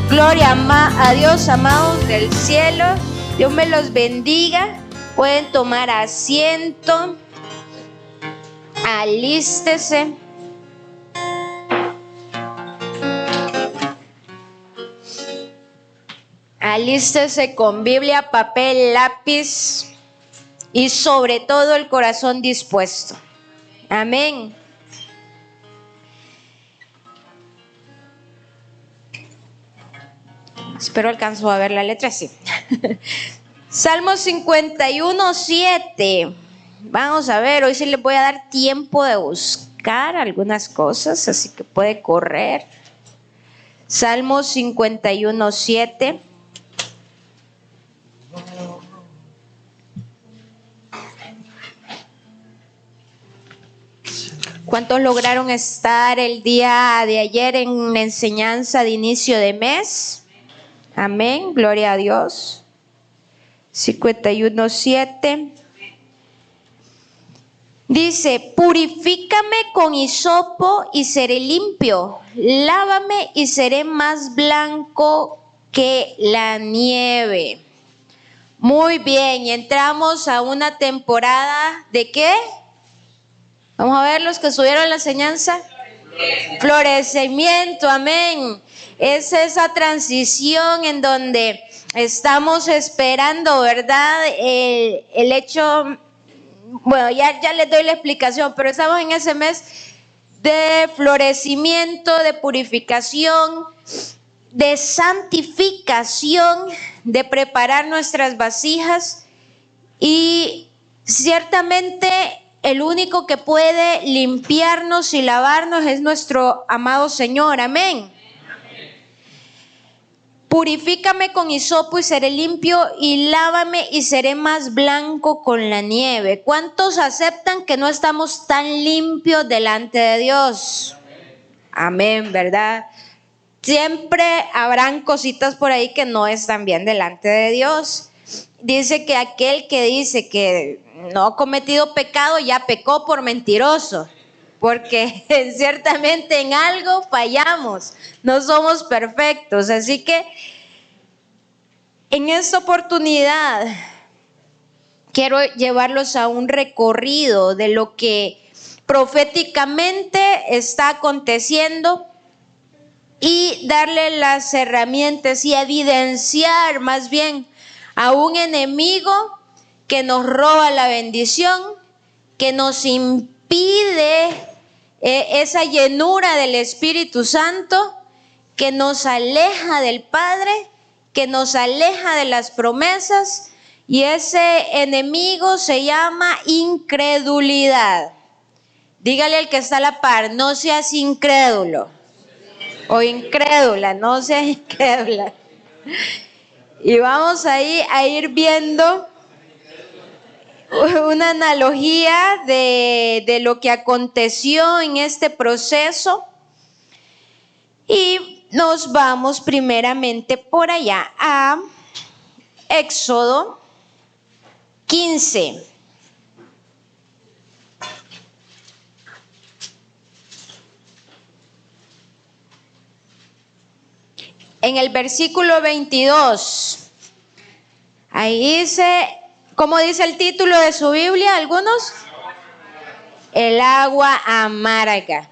Gloria a Dios, amados del cielo. Dios me los bendiga. Pueden tomar asiento. Alístese. Alístese con Biblia, papel, lápiz y sobre todo el corazón dispuesto. Amén. Espero alcanzo a ver la letra, sí. Salmo 51, 7. Vamos a ver, hoy sí les voy a dar tiempo de buscar algunas cosas, así que puede correr. Salmo 51, 7. ¿Cuántos lograron estar el día de ayer en la enseñanza de inicio de mes? Amén, gloria a Dios. 51:7. Dice: purifícame con hisopo y seré limpio, lávame y seré más blanco que la nieve. Muy bien, y entramos a una temporada ¿de qué? Vamos a ver los que subieron la enseñanza. Florecimiento, amén. Es esa transición en donde estamos esperando, ¿verdad? El hecho, bueno, ya les doy la explicación, pero estamos en ese mes de florecimiento, de purificación, de santificación, de preparar nuestras vasijas, y ciertamente el único que puede limpiarnos y lavarnos es nuestro amado Señor. Amén. Purifícame con hisopo y seré limpio, y lávame y seré más blanco con la nieve. ¿Cuántos aceptan que no estamos tan limpios delante de Dios? Amén, ¿verdad? Siempre habrán cositas por ahí que no están bien delante de Dios. Dice que aquel que dice que no ha cometido pecado ya pecó por mentiroso, porque ciertamente en algo fallamos, no somos perfectos. Así que en esta oportunidad quiero llevarlos a un recorrido de lo que proféticamente está aconteciendo y darle las herramientas y evidenciar más bien a un enemigo que nos roba la bendición, que nos impide esa llenura del Espíritu Santo, que nos aleja del Padre, que nos aleja de las promesas, y ese enemigo se llama incredulidad. Dígale al que está a la par: no seas incrédulo o incrédula, no seas incrédula. Y vamos ahí a ir viendo una analogía de lo que aconteció en este proceso. Y nos vamos primeramente por allá a Éxodo 15. En el versículo 22, ahí dice, ¿cómo dice el título de su Biblia? ¿Algunos? El agua amarga.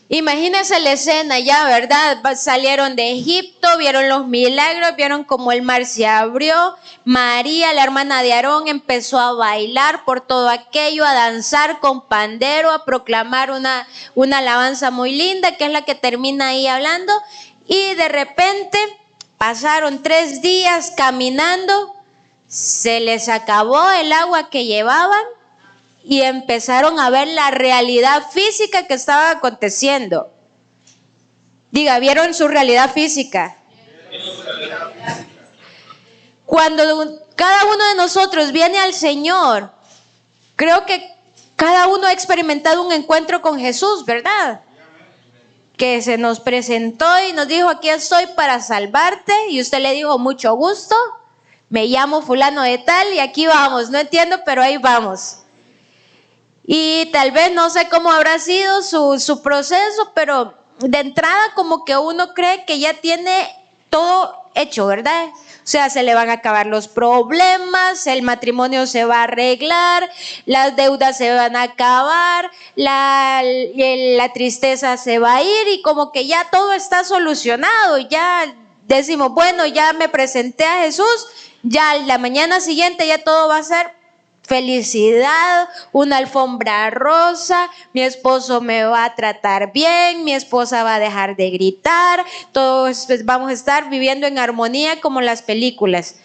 Imagínense la escena ya, ¿verdad? Salieron de Egipto, vieron los milagros, vieron cómo el mar se abrió. María, la hermana de Aarón, empezó a bailar por todo aquello, a danzar con pandero, a proclamar una alabanza muy linda, que es la que termina ahí hablando. Y de repente pasaron 3 días caminando, se les acabó el agua que llevaban y empezaron a ver la realidad física que estaba aconteciendo. Diga, ¿vieron su realidad física? Cuando cada uno de nosotros viene al Señor, creo que cada uno ha experimentado un encuentro con Jesús, ¿verdad? Que se nos presentó y nos dijo: aquí estoy para salvarte, y usted le dijo: mucho gusto, me llamo fulano de tal y aquí vamos. No entiendo, pero ahí vamos. Y tal vez no sé cómo habrá sido su proceso, pero de entrada como que uno cree que ya tiene todo hecho, ¿verdad? O sea, se le van a acabar los problemas, el matrimonio se va a arreglar, las deudas se van a acabar, la tristeza se va a ir y como que ya todo está solucionado. Ya decimos, bueno, ya me presenté a Jesús, ya la mañana siguiente ya todo va a ser felicidad, una alfombra rosa, mi esposo me va a tratar bien, mi esposa va a dejar de gritar, todos vamos a estar viviendo en armonía como las películas.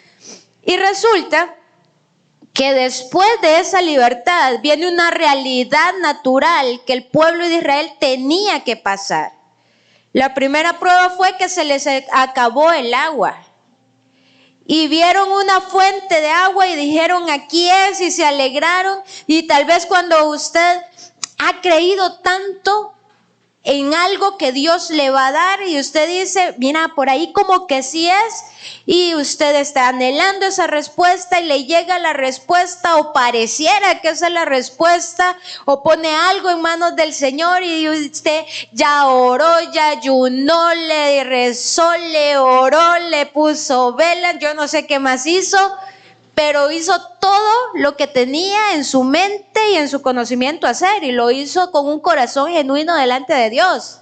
Y resulta que después de esa libertad viene una realidad natural que el pueblo de Israel tenía que pasar. La primera prueba fue que se les acabó el agua. Y vieron una fuente de agua y dijeron, aquí es, y se alegraron. Y tal vez cuando usted ha creído tanto en algo que Dios le va a dar y usted dice, mira, por ahí como que sí es, y usted está anhelando esa respuesta y le llega la respuesta, o pareciera que esa es la respuesta, o pone algo en manos del Señor y usted ya oró, ya ayunó, le rezó, le oró, le puso velas, yo no sé qué más hizo, pero hizo todo lo que tenía en su mente y en su conocimiento hacer, y lo hizo con un corazón genuino delante de Dios.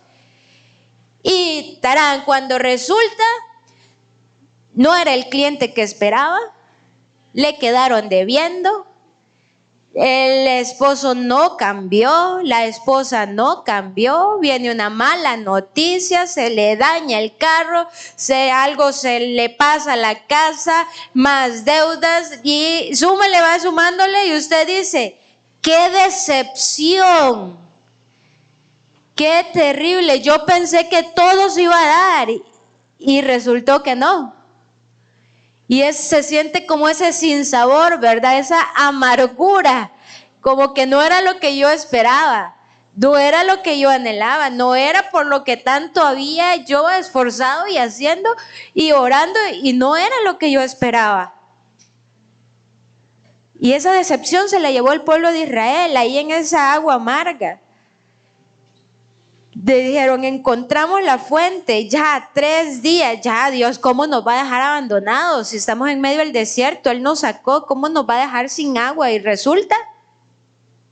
Y tarán, cuando resulta, no era el cliente que esperaba, le quedaron debiendo, el esposo no cambió, la esposa no cambió, viene una mala noticia, se le daña el carro, algo se le pasa a la casa, más deudas, y súmale, va sumándole, y usted dice, ¡qué decepción! ¡Qué terrible! Yo pensé que todo se iba a dar y resultó que no. Y se siente como ese sinsabor, ¿verdad? Esa amargura, como que no era lo que yo esperaba, no era lo que yo anhelaba, no era por lo que tanto había yo esforzado y haciendo y orando, y no era lo que yo esperaba. Y esa decepción se la llevó el pueblo de Israel ahí en esa agua amarga. Dijeron, encontramos la fuente, ya 3 días, ya Dios, ¿cómo nos va a dejar abandonados? Si estamos en medio del desierto, Él nos sacó, ¿cómo nos va a dejar sin agua? Y resulta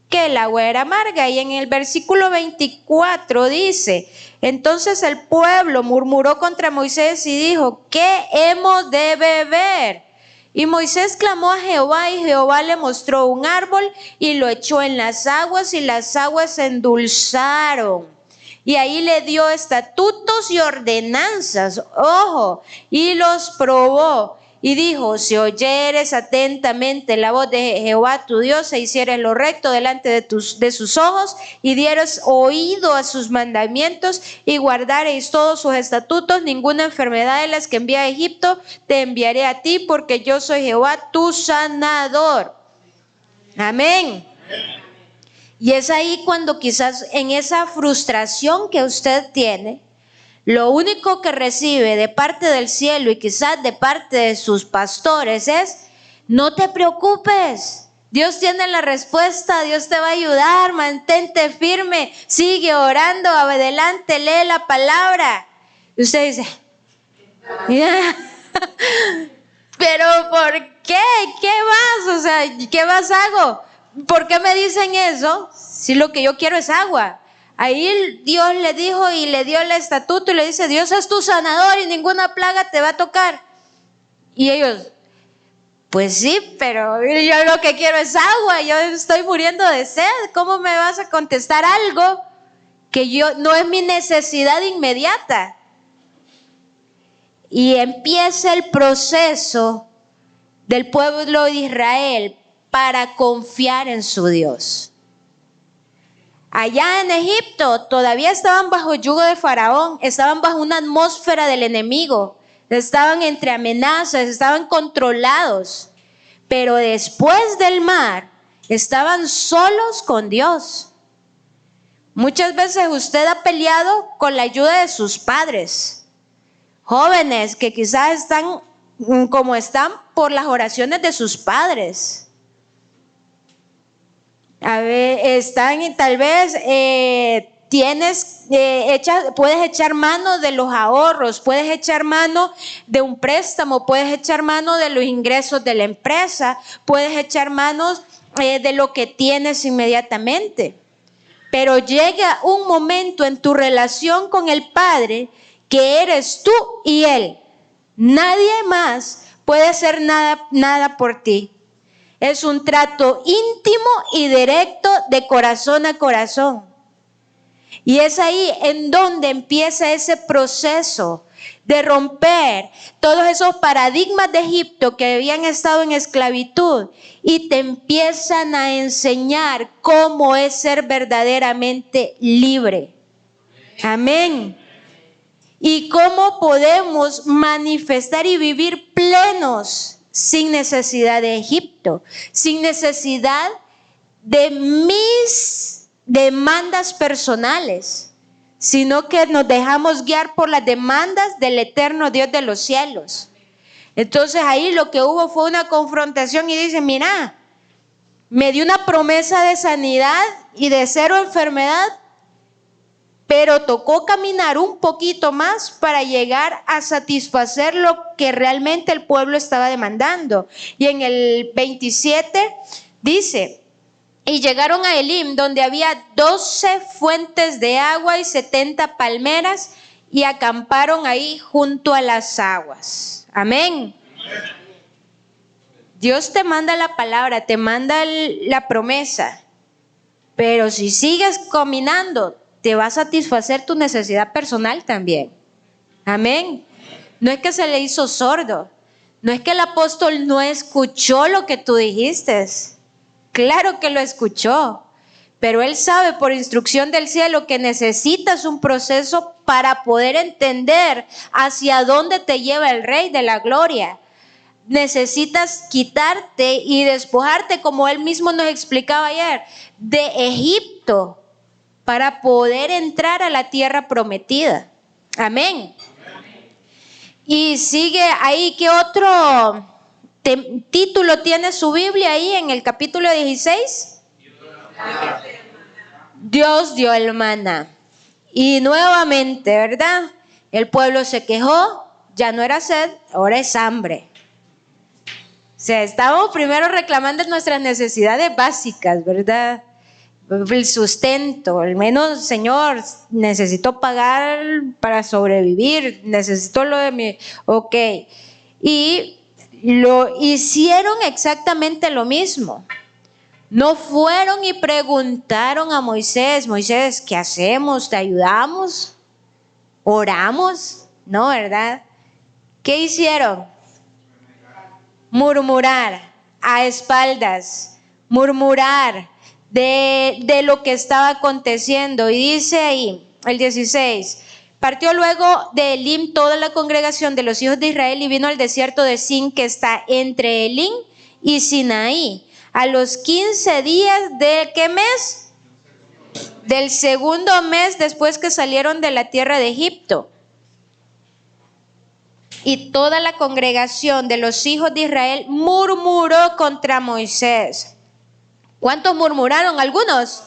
que el agua era amarga. Y en el versículo 24 dice, entonces el pueblo murmuró contra Moisés y dijo, ¿qué hemos de beber? Y Moisés clamó a Jehová, y Jehová le mostró un árbol y lo echó en las aguas, y las aguas se endulzaron. Y ahí le dio estatutos y ordenanzas, ojo, y los probó. Y dijo, si oyeres atentamente la voz de Jehová tu Dios, e hicieres lo recto delante de sus ojos, y dieres oído a sus mandamientos, y guardareis todos sus estatutos, ninguna enfermedad de las que envié a Egipto te enviaré a ti, porque yo soy Jehová tu sanador. Amén. Y es ahí cuando quizás en esa frustración que usted tiene, lo único que recibe de parte del cielo y quizás de parte de sus pastores es, no te preocupes, Dios tiene la respuesta, Dios te va a ayudar, mantente firme, sigue orando, adelante, lee la palabra. Y usted dice, pero ¿por qué? ¿Qué más? O sea, ¿qué más hago? ¿Por qué me dicen eso si lo que yo quiero es agua? Ahí Dios le dijo y le dio el estatuto y le dice, Dios es tu sanador y ninguna plaga te va a tocar. Y ellos, pues sí, pero yo lo que quiero es agua, yo estoy muriendo de sed. ¿Cómo me vas a contestar algo que no es mi necesidad inmediata? Y empieza el proceso del pueblo de Israel para confiar en su Dios. Allá en Egipto todavía estaban bajo yugo de Faraón, estaban bajo una atmósfera del enemigo, estaban entre amenazas, estaban controlados, pero después del mar estaban solos con Dios. Muchas veces usted ha peleado con la ayuda de sus padres, jóvenes que quizás están como están por las oraciones de sus padres. A ver, están tal vez puedes echar mano de los ahorros, puedes echar mano de un préstamo, puedes echar mano de los ingresos de la empresa, puedes echar mano de lo que tienes inmediatamente. Pero llega un momento en tu relación con el Padre que eres tú y Él. Nadie más puede hacer nada por ti. Es un trato íntimo y directo de corazón a corazón. Y es ahí en donde empieza ese proceso de romper todos esos paradigmas de Egipto que habían estado en esclavitud y te empiezan a enseñar cómo es ser verdaderamente libre. Amén. Y cómo podemos manifestar y vivir plenos sin necesidad de Egipto, sin necesidad de mis demandas personales, sino que nos dejamos guiar por las demandas del eterno Dios de los cielos. Entonces ahí lo que hubo fue una confrontación y dice, mira, me dio una promesa de sanidad y de cero enfermedad, pero tocó caminar un poquito más para llegar a satisfacer lo que realmente el pueblo estaba demandando. Y en el 27 dice, y llegaron a Elim, donde había 12 fuentes de agua y 70 palmeras, y acamparon ahí junto a las aguas. Amén. Dios te manda la palabra, te manda la promesa, pero si sigues caminando, te va a satisfacer tu necesidad personal también. Amén. No es que se le hizo sordo, no es que el apóstol no escuchó lo que tú dijiste. Claro que lo escuchó, pero él sabe por instrucción del cielo que necesitas un proceso para poder entender hacia dónde te lleva el Rey de la Gloria. Necesitas quitarte y despojarte, como él mismo nos explicaba ayer, de Egipto para poder entrar a la tierra prometida. Amén. Y sigue ahí, ¿qué otro título tiene su Biblia ahí en el capítulo 16? Dios dio el maná. Y nuevamente, ¿verdad? El pueblo se quejó, ya no era sed, ahora es hambre. O sea, estábamos primero reclamando nuestras necesidades básicas, ¿verdad? El sustento, al menos, Señor, necesito pagar para sobrevivir, necesito lo de mi... Ok. Y lo hicieron exactamente lo mismo. No fueron y preguntaron a Moisés, Moisés, ¿qué hacemos? ¿Te ayudamos? ¿Oramos? No, ¿verdad? ¿Qué hicieron? Murmurar a espaldas, murmurar de lo que estaba aconteciendo. Y dice ahí, el 16, partió luego de Elim toda la congregación de los hijos de Israel y vino al desierto de Sin, que está entre Elim y Sinaí, a los 15 días de ¿qué mes? Del segundo mes después que salieron de la tierra de Egipto. Y toda la congregación de los hijos de Israel murmuró contra Moisés. ¿Cuántos murmuraron? ¿Algunos?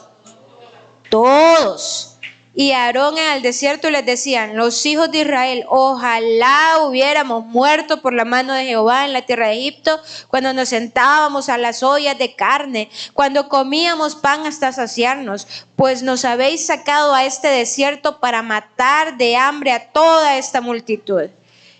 Todos. Y Aarón en el desierto les decían, los hijos de Israel, ojalá hubiéramos muerto por la mano de Jehová en la tierra de Egipto, cuando nos sentábamos a las ollas de carne, cuando comíamos pan hasta saciarnos, pues nos habéis sacado a este desierto para matar de hambre a toda esta multitud.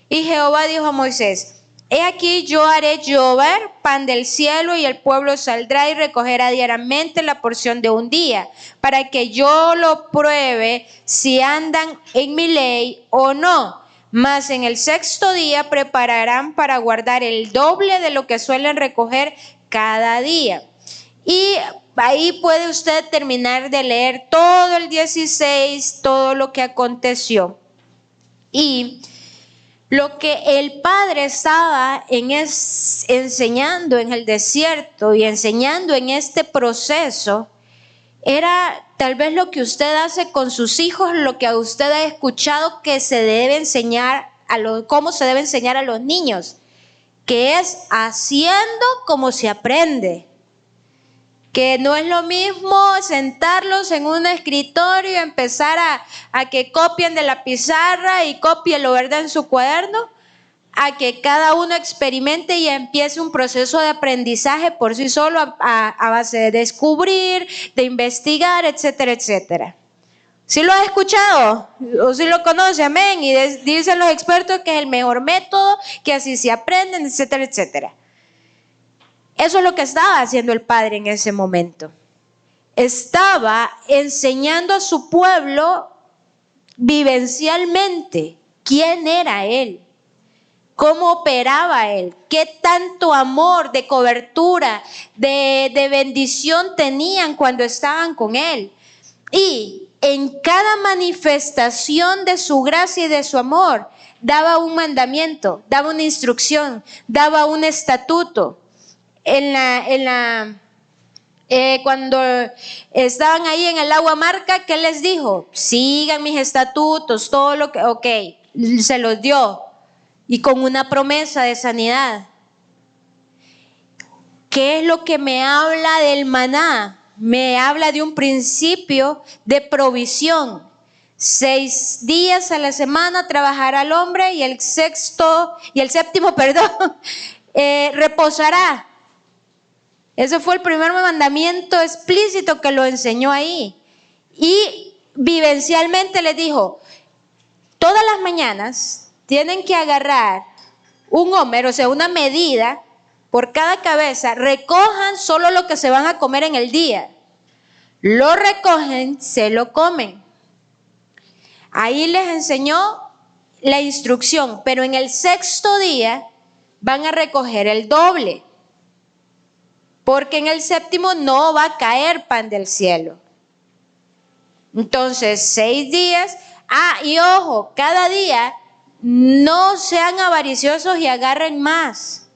Y Jehová dijo a Moisés, he aquí yo haré llover pan del cielo y el pueblo saldrá y recogerá diariamente la porción de un día, para que yo lo pruebe si andan en mi ley o no. Mas en el sexto día prepararán para guardar el doble de lo que suelen recoger cada día. Y ahí puede usted terminar de leer todo el 16, todo lo que aconteció. Y lo que el Padre estaba enseñando en el desierto y enseñando en este proceso era tal vez lo que usted hace con sus hijos, lo que a usted ha escuchado que se debe enseñar cómo se debe enseñar a los niños, que es haciendo como se aprende. Que no es lo mismo sentarlos en un escritorio y empezar a que copien de la pizarra y cópienlo, ¿verdad?, en su cuaderno, a que cada uno experimente y empiece un proceso de aprendizaje por sí solo a base de descubrir, de investigar, etcétera, etcétera. ¿Sí lo has escuchado? ¿O sí lo conoce? Amén. Y dicen los expertos que es el mejor método, que así se aprenden, etcétera, etcétera. Eso es lo que estaba haciendo el Padre en ese momento. Estaba enseñando a su pueblo vivencialmente quién era Él, cómo operaba Él, qué tanto amor, de cobertura, de bendición tenían cuando estaban con Él. Y en cada manifestación de su gracia y de su amor, daba un mandamiento, daba una instrucción, daba un estatuto. Cuando estaban ahí en el agua amarga, ¿qué les dijo? Sigan mis estatutos, todo lo que, ok, se los dio, y con una promesa de sanidad. ¿Qué es lo que me habla del maná? Me habla de un principio de provisión. 6 días a la semana trabajará el hombre y el séptimo, reposará. Ese fue el primer mandamiento explícito que lo enseñó ahí. Y vivencialmente les dijo, todas las mañanas tienen que agarrar un homer, o sea, una medida por cada cabeza, recojan solo lo que se van a comer en el día. Lo recogen, se lo comen. Ahí les enseñó la instrucción, pero en el 6º día van a recoger el doble. Porque en el 7º no va a caer pan del cielo. Entonces, 6 días. Y ojo, cada día no sean avariciosos y agarren más.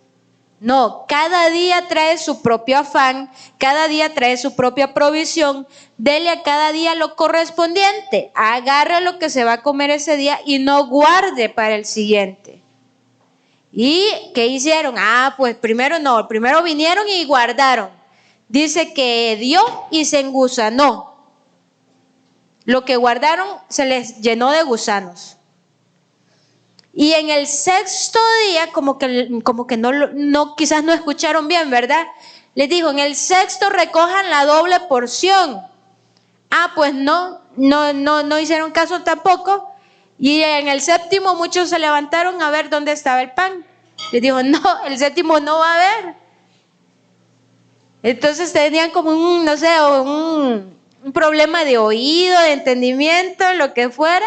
No, cada día trae su propio afán, cada día trae su propia provisión. Dele a cada día lo correspondiente. Agarre lo que se va a comer ese día y no guarde para el siguiente. ¿Y qué hicieron? Pues primero vinieron y guardaron. Dice que dio y se engusanó. Lo que guardaron se les llenó de gusanos. Y en el 6º día, como que no, quizás no escucharon bien, ¿verdad? Les dijo, en el 6º recojan la doble porción. Pues no hicieron caso tampoco. Y en el 7º muchos se levantaron a ver dónde estaba el pan. Les dijo, no, el 7º no va a haber. Entonces tenían como un problema de oído, de entendimiento, lo que fuera.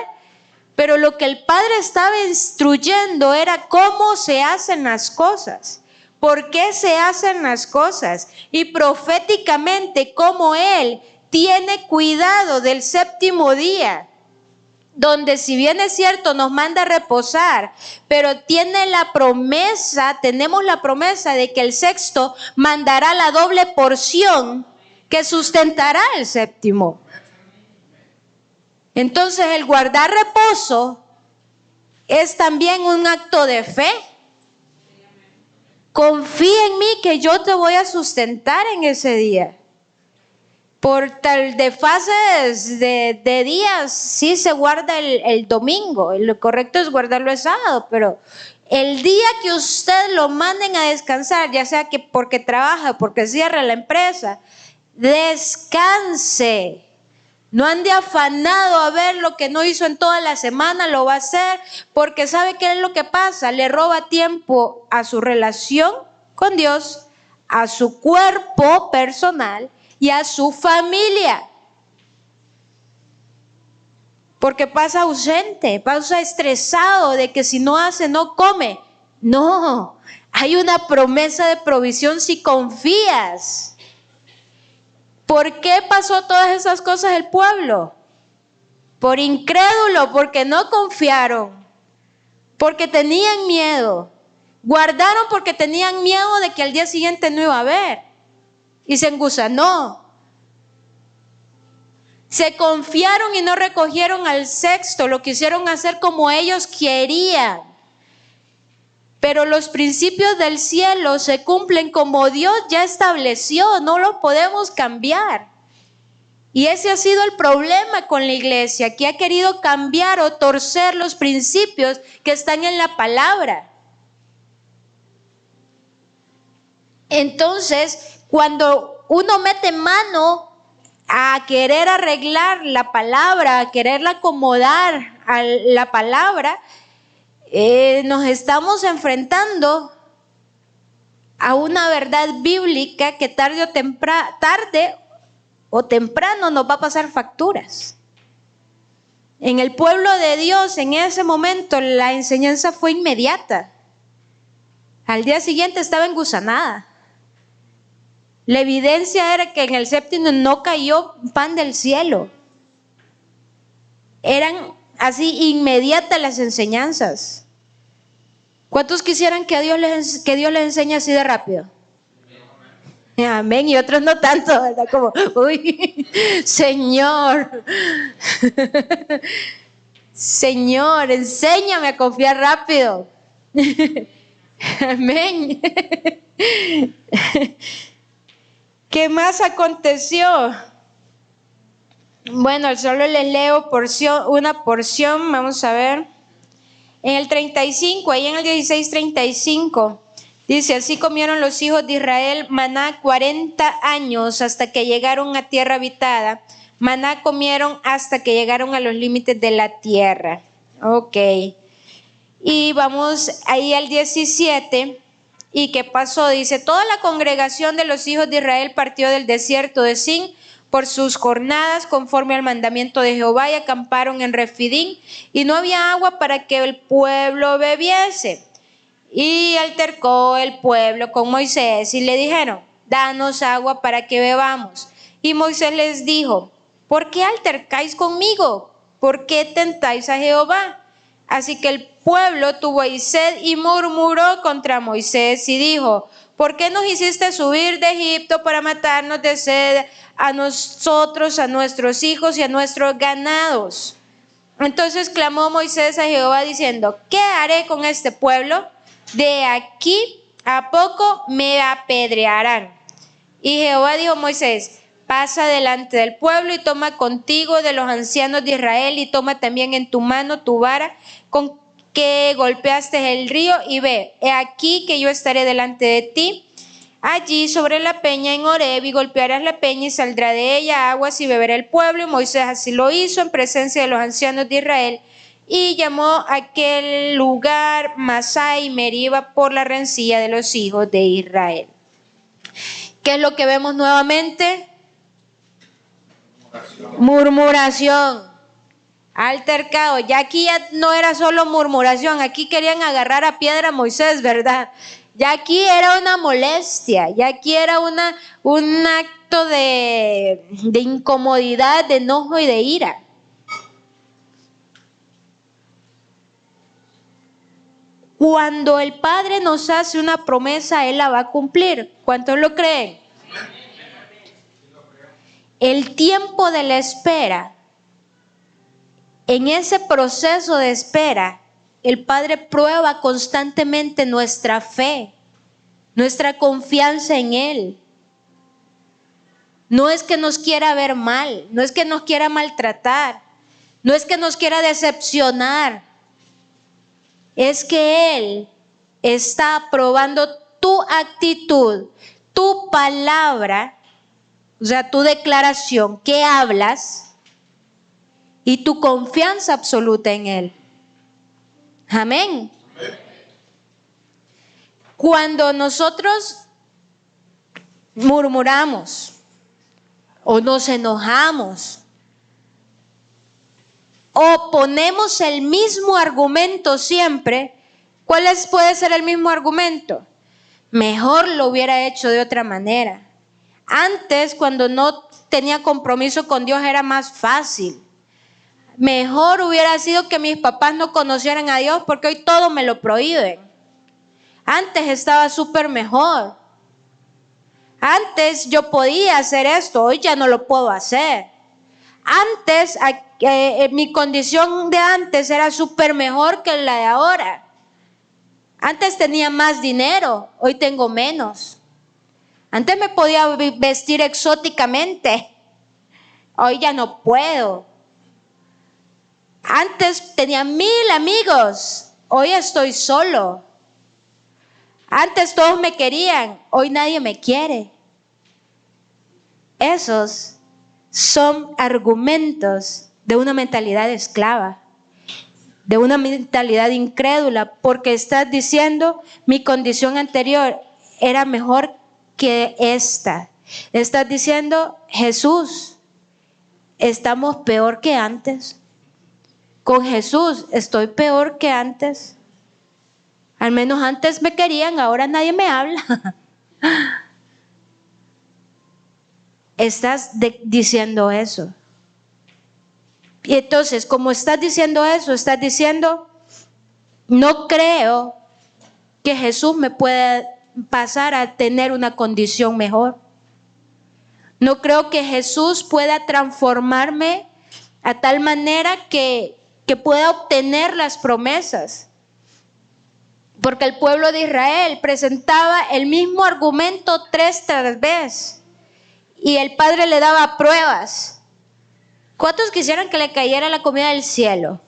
Pero lo que el Padre estaba instruyendo era cómo se hacen las cosas, por qué se hacen las cosas, y proféticamente cómo Él tiene cuidado del 7º día, donde si bien es cierto nos manda a reposar, pero tenemos la promesa de que el 6º mandará la doble porción que sustentará el 7º. Entonces el guardar reposo es también un acto de fe. Confía en mí que yo te voy a sustentar en ese día. Por tal de fases de días, sí se guarda el domingo. Lo correcto es guardarlo el sábado, pero el día que usted lo manden a descansar, ya sea que porque trabaja, porque cierra la empresa, descanse. No ande afanado a ver lo que no hizo en toda la semana, lo va a hacer, porque ¿sabe qué es lo que pasa? Le roba tiempo a su relación con Dios, a su cuerpo personal y a su familia. Porque pasa ausente, pasa estresado de que si no hace, no come. No, hay una promesa de provisión si confías. ¿Por qué pasó todas esas cosas el pueblo? Por incrédulo, porque no confiaron, porque tenían miedo. Guardaron porque tenían miedo de que al día siguiente no iba a haber. Y se engusanó. Se confiaron y no recogieron al 6º, lo quisieron hacer como ellos querían. Pero los principios del cielo se cumplen como Dios ya estableció, no los podemos cambiar. Y ese ha sido el problema con la iglesia, que ha querido cambiar o torcer los principios que están en la palabra. Entonces, cuando uno mete mano a querer arreglar la palabra, a quererla acomodar a la palabra, nos estamos enfrentando a una verdad bíblica que tarde o temprano nos va a pasar facturas. En el pueblo de Dios, en ese momento, la enseñanza fue inmediata. Al día siguiente estaba engusanada. La evidencia era que en el séptimo no cayó pan del cielo. Eran así inmediatas las enseñanzas. ¿Cuántos quisieran que Dios les enseñe así de rápido? Amén. Y otros no tanto, ¿verdad? Como, uy, Señor, Señor, enséñame a confiar rápido. Amén. ¿Qué más aconteció? Bueno, solo les leo una porción, vamos a ver. En el 35, ahí en el 16:35, dice: así comieron los hijos de Israel maná 40 años hasta que llegaron a tierra habitada. Maná comieron hasta que llegaron a los límites de la tierra. Ok. Y vamos ahí al 17. ¿Y qué pasó? Dice: toda la congregación de los hijos de Israel partió del desierto de Sin por sus jornadas conforme al mandamiento de Jehová y acamparon en Refidín, y no había agua para que el pueblo bebiese. Y altercó el pueblo con Moisés y le dijeron: danos agua para que bebamos. Y Moisés les dijo: ¿por qué altercáis conmigo? ¿Por qué tentáis a Jehová? Así que el pueblo tuvo sed y murmuró contra Moisés y dijo: ¿por qué nos hiciste subir de Egipto para matarnos de sed a nosotros, a nuestros hijos y a nuestros ganados? Entonces clamó Moisés a Jehová diciendo: ¿qué haré con este pueblo? De aquí a poco me apedrearán. Y Jehová dijo a Moisés: pasa delante del pueblo y toma contigo de los ancianos de Israel y toma también en tu mano tu vara con que golpeaste el río y ve, he aquí que yo estaré delante de ti allí sobre la peña en Horeb, y golpearás la peña y saldrá de ella aguas y beberá el pueblo. Y Moisés así lo hizo en presencia de los ancianos de Israel y llamó aquel lugar Masá y Meriba por la rencilla de los hijos de Israel. ¿Qué es lo que vemos nuevamente? Murmuración, altercado. Ya aquí ya no era solo murmuración, aquí querían agarrar a piedra a Moisés, ¿verdad? Ya aquí era una molestia, ya aquí era un acto de incomodidad, de enojo y de ira. Cuando el Padre nos hace una promesa, Él la va a cumplir. ¿Cuántos lo creen? El tiempo de la espera, en ese proceso de espera, el Padre prueba constantemente nuestra fe, nuestra confianza en Él. No es que nos quiera ver mal, no es que nos quiera maltratar, no es que nos quiera decepcionar. Es que Él está probando tu actitud, tu palabra, o sea, tu declaración, que hablas, y tu confianza absoluta en Él. Amén. Cuando nosotros murmuramos o nos enojamos o ponemos el mismo argumento siempre, ¿cuál puede ser el mismo argumento? Mejor lo hubiera hecho de otra manera. Antes, cuando no tenía compromiso con Dios, era más fácil. Mejor hubiera sido que mis papás no conocieran a Dios, porque hoy todo me lo prohíben. Antes estaba súper mejor. Antes yo podía hacer esto, hoy ya no lo puedo hacer. Antes, mi condición de antes era súper mejor que la de ahora. Antes tenía más dinero, hoy tengo menos. Antes me podía vestir exóticamente, hoy ya no puedo. Antes tenía 1000 amigos, hoy estoy solo. Antes todos me querían, hoy nadie me quiere. Esos son argumentos de una mentalidad esclava, de una mentalidad incrédula, porque estás diciendo mi condición anterior era mejor que esta. Estás diciendo, Jesús, estamos peor que antes. Con Jesús estoy peor que antes. Al menos antes me querían, ahora nadie me habla. Estás diciendo eso. Y entonces, como estás diciendo eso, estás diciendo, no creo que Jesús me pueda pasar a tener una condición mejor. No creo que Jesús pueda transformarme a tal manera que pueda obtener las promesas. Porque el pueblo de Israel presentaba el mismo argumento 3 veces. Y el Padre le daba pruebas. ¿Cuántos quisieran que le cayera la comida del cielo?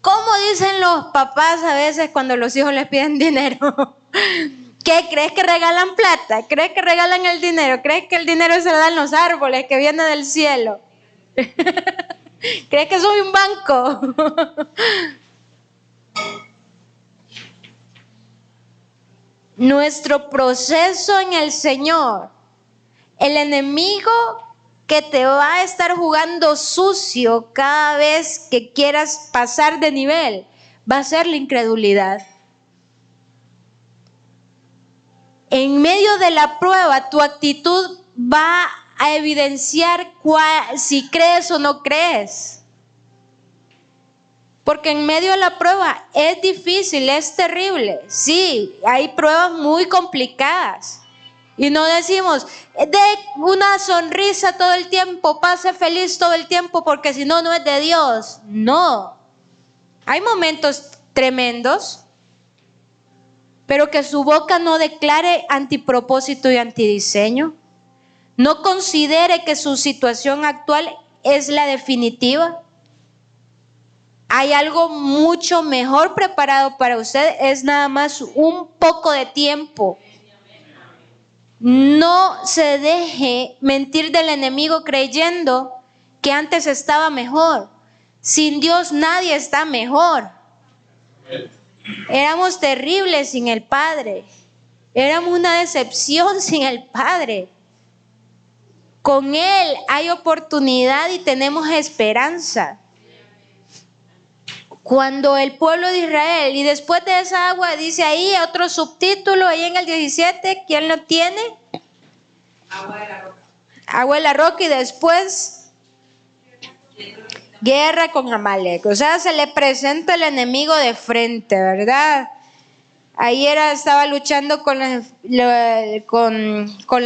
¿Cómo dicen los papás a veces cuando los hijos les piden dinero? ¿Qué? ¿Crees que regalan plata? ¿Crees que regalan el dinero? ¿Crees que el dinero se lo dan los árboles que viene del cielo? ¿Crees que soy un banco? Nuestro proceso en el Señor, el enemigo que te va a estar jugando sucio cada vez que quieras pasar de nivel, va a ser la incredulidad. En medio de la prueba, tu actitud va a evidenciar si crees o no crees. Porque en medio de la prueba es difícil, es terrible. Sí, hay pruebas muy complicadas. Y no decimos, de una sonrisa todo el tiempo, pase feliz todo el tiempo, porque si no, no es de Dios. No. Hay momentos tremendos, pero que su boca no declare antipropósito y antidiseño. No considere que su situación actual es la definitiva. Hay algo mucho mejor preparado para usted, es nada más un poco de tiempo. No se deje mentir del enemigo creyendo que antes estaba mejor. Sin Dios nadie está mejor. Éramos terribles sin el Padre. Éramos una decepción sin el Padre. Con Él hay oportunidad y tenemos esperanza. Cuando el pueblo de Israel, y después de esa agua, dice ahí otro subtítulo, ahí en el 17, ¿quién lo tiene? Agua de la roca. Agua de la roca, y después guerra con Amalek. O sea, se le presenta el enemigo de frente, ¿verdad? Ayer estaba luchando con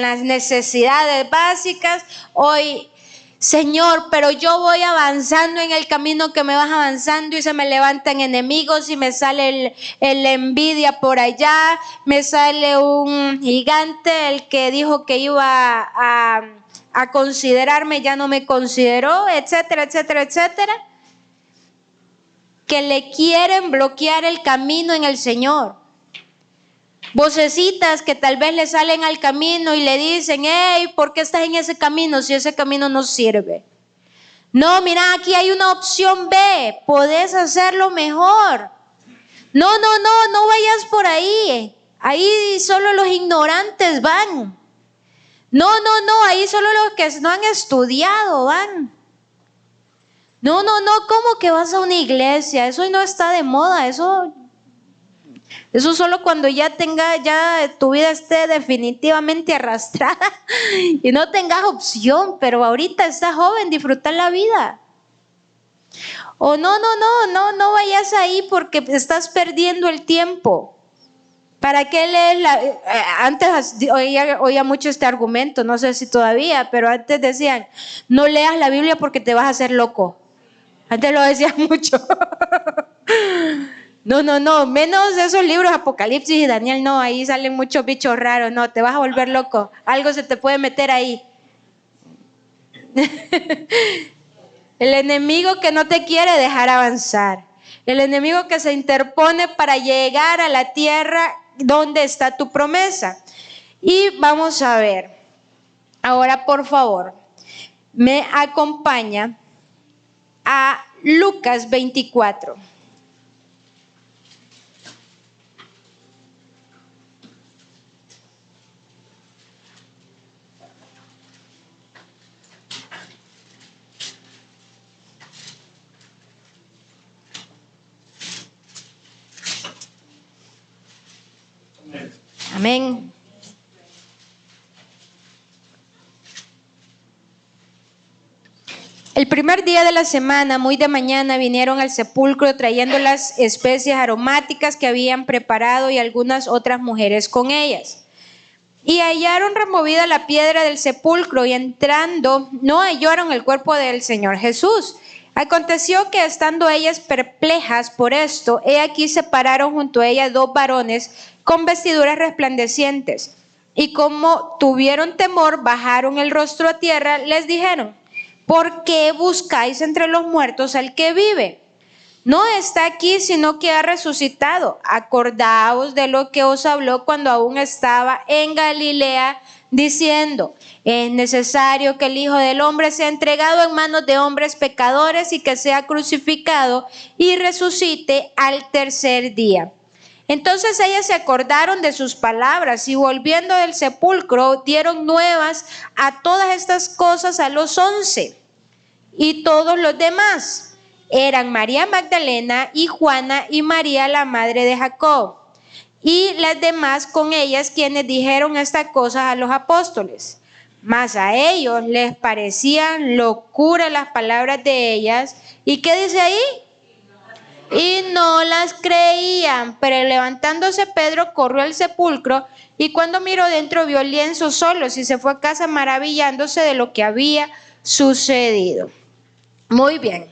las necesidades básicas. Hoy, Señor, pero yo voy avanzando en el camino que me vas avanzando y se me levantan enemigos y me sale el envidia por allá, me sale un gigante, el que dijo que iba a considerarme ya no me consideró, etcétera, etcétera, etcétera, que le quieren bloquear el camino en el Señor. Vocecitas que tal vez le salen al camino y le dicen, hey, ¿por qué estás en ese camino si ese camino no sirve? No, mira, aquí hay una opción B, podés hacerlo mejor. No vayas por ahí. Ahí solo los ignorantes van. No, ahí solo los que no han estudiado van. No, ¿cómo que vas a una iglesia? Eso no está de moda, eso solo cuando ya tu vida esté definitivamente arrastrada y no tengas opción, pero ahorita estás joven, disfrutar la vida. O no vayas ahí porque estás perdiendo el tiempo. ¿Para qué lees antes oía mucho este argumento, no sé si todavía, pero antes decían, no leas la Biblia porque te vas a hacer loco. Antes lo decían mucho. No, menos esos libros Apocalipsis y Daniel, no, ahí salen muchos bichos raros, no, te vas a volver loco, algo se te puede meter ahí. El enemigo que no te quiere dejar avanzar, el enemigo que se interpone para llegar a la tierra donde está tu promesa. Y vamos a ver, ahora por favor, me acompaña a Lucas 24. Amén. El primer día de la semana, muy de mañana, vinieron al sepulcro trayendo las especias aromáticas que habían preparado y algunas otras mujeres con ellas. Y hallaron removida la piedra del sepulcro y entrando no hallaron el cuerpo del Señor Jesús. Aconteció que estando ellas perplejas por esto, he aquí se pararon junto a ellas dos varones con vestiduras resplandecientes. Y como tuvieron temor, bajaron el rostro a tierra, les dijeron: ¿por qué buscáis entre los muertos al que vive? No está aquí, sino que ha resucitado. Acordaos de lo que os habló cuando aún estaba en Galilea, diciendo: es necesario que el Hijo del Hombre sea entregado en manos de hombres pecadores y que sea crucificado y resucite al tercer día. Entonces ellas se acordaron de sus palabras y volviendo del sepulcro dieron nuevas a todas estas cosas a los 11. Y todos los demás eran María Magdalena y Juana y María la madre de Jacob. Y las demás con ellas quienes dijeron estas cosas a los apóstoles. Mas a ellos les parecían locura las palabras de ellas. ¿Y qué dice ahí? Y no las creían. Pero levantándose Pedro corrió al sepulcro y cuando miró dentro vio lienzos solos y se fue a casa maravillándose de lo que había sucedido. Muy bien.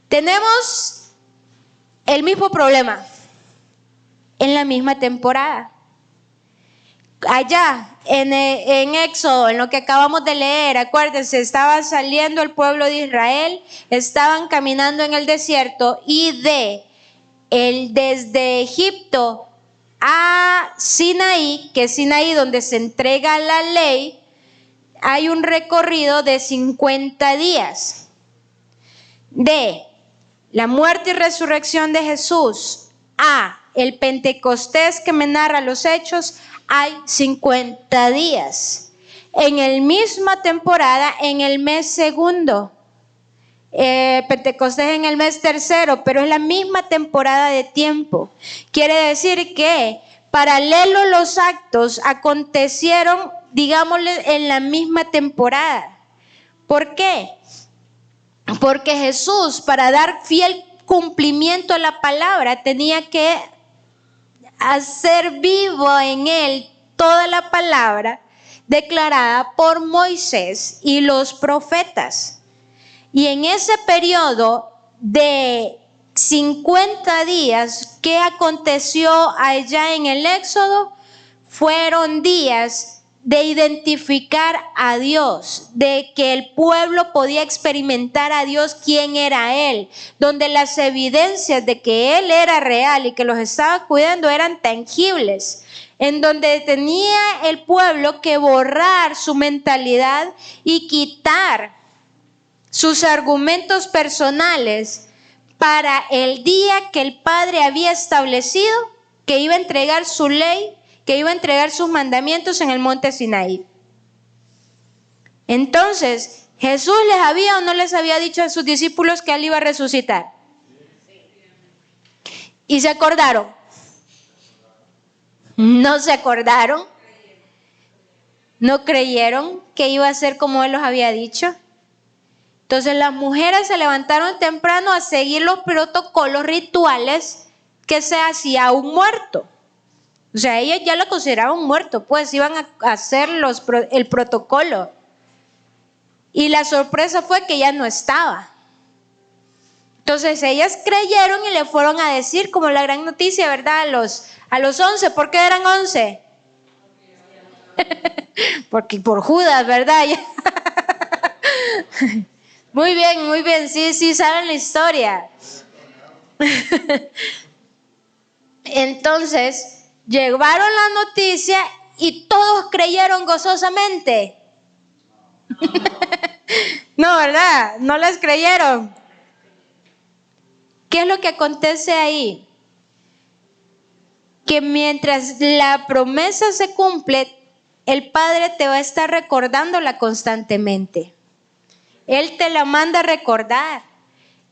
Tenemos el mismo problema en la misma temporada. Allá en Éxodo, en lo que acabamos de leer, acuérdense, estaba saliendo el pueblo de Israel, estaban caminando en el desierto y desde Egipto a Sinaí, que es Sinaí donde se entrega la ley, hay un recorrido de 50 días. De la muerte y resurrección de Jesús a el Pentecostés que me narra los Hechos, hay 50 días. En la misma temporada, en el mes segundo. Pentecostés en el mes tercero, pero es la misma temporada de tiempo. Quiere decir que paralelo los actos acontecieron, digámosle, en la misma temporada. ¿Por qué? Porque Jesús, para dar fiel cumplimiento a la palabra, tenía que hacer vivo en él toda la palabra declarada por Moisés y los profetas. Y en ese periodo de 50 días, ¿qué aconteció allá en el Éxodo? Fueron días de identificar a Dios, de que el pueblo podía experimentar a Dios, quién era Él, donde las evidencias de que Él era real y que los estaba cuidando eran tangibles, en donde tenía el pueblo que borrar su mentalidad y quitar sus argumentos personales para el día que el Padre había establecido, que iba a entregar su ley, que iba a entregar sus mandamientos en el monte Sinaí. Entonces, ¿Jesús les había o no les había dicho a sus discípulos que Él iba a resucitar? ¿Y se acordaron? ¿No se acordaron? ¿No creyeron que iba a ser como Él los había dicho? Entonces las mujeres se levantaron temprano a seguir los protocolos rituales que se hacía a un muerto. O sea, ellas ya lo consideraban muerto, pues iban a hacer el protocolo. Y la sorpresa fue que ya no estaba. Entonces ellas creyeron y le fueron a decir como la gran noticia, ¿verdad? A los 11. ¿Por qué eran 11? Porque por Judas, ¿verdad? Muy bien, sí, saben la historia. Entonces, llevaron la noticia y todos creyeron gozosamente. No, ¿verdad? No les creyeron. ¿Qué es lo que acontece ahí? Que mientras la promesa se cumple, el Padre te va a estar recordándola constantemente. Él te la manda a recordar.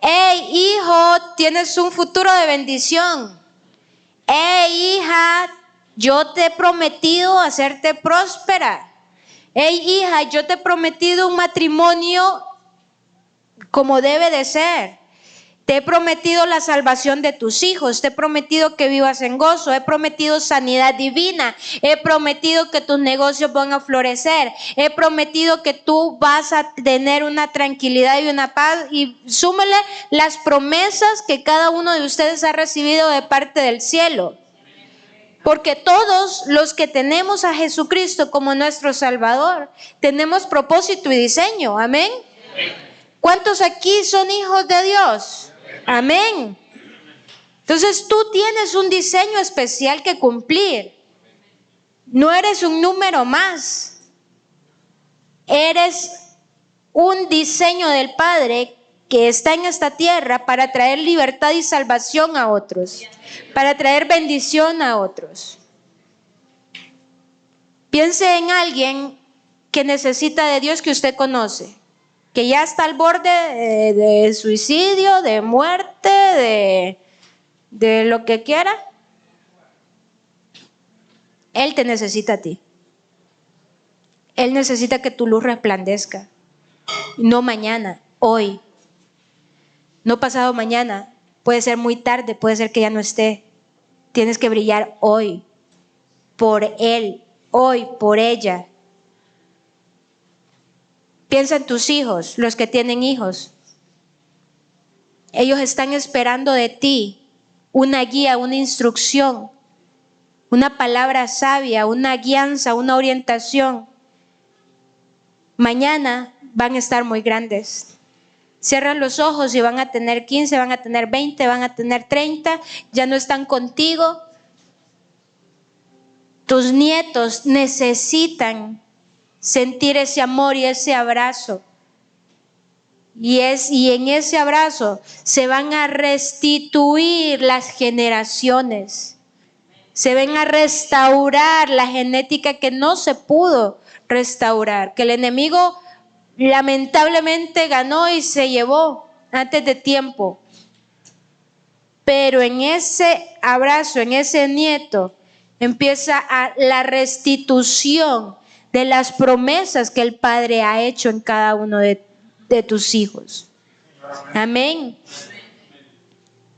Hey, hijo, tienes un futuro de bendición. Hey, hija, yo te he prometido hacerte próspera. Hey, hija, yo te he prometido un matrimonio como debe de ser. Te he prometido la salvación de tus hijos, te he prometido que vivas en gozo, he prometido sanidad divina, he prometido que tus negocios van a florecer, he prometido que tú vas a tener una tranquilidad y una paz, y súmele las promesas que cada uno de ustedes ha recibido de parte del cielo. Porque todos los que tenemos a Jesucristo como nuestro Salvador, tenemos propósito y diseño, amén. ¿Cuántos aquí son hijos de Dios? Amén. Entonces tú tienes un diseño especial que cumplir. No eres un número más. Eres un diseño del Padre que está en esta tierra para traer libertad y salvación a otros, para traer bendición a otros. Piense en alguien que necesita de Dios que usted conoce, que ya está al borde de suicidio, de muerte, de lo que quiera. Él te necesita a ti. Él necesita que tu luz resplandezca. No mañana, hoy. No pasado mañana. Puede ser muy tarde, puede ser que ya no esté. Tienes que brillar hoy. Por él, hoy, por ella. Piensa en tus hijos, los que tienen hijos. Ellos están esperando de ti una guía, una instrucción, una palabra sabia, una guianza, una orientación. Mañana van a estar muy grandes. Cierran los ojos y van a tener 15, van a tener 20, van a tener 30, ya no están contigo. Tus nietos necesitan sentir ese amor y ese abrazo. Y en ese abrazo se van a restituir las generaciones. Se van a restaurar la genética que no se pudo restaurar, que el enemigo lamentablemente ganó y se llevó antes de tiempo. Pero en ese abrazo, en ese nieto, empieza la restitución de las promesas que el Padre ha hecho en cada uno de tus hijos. Amén.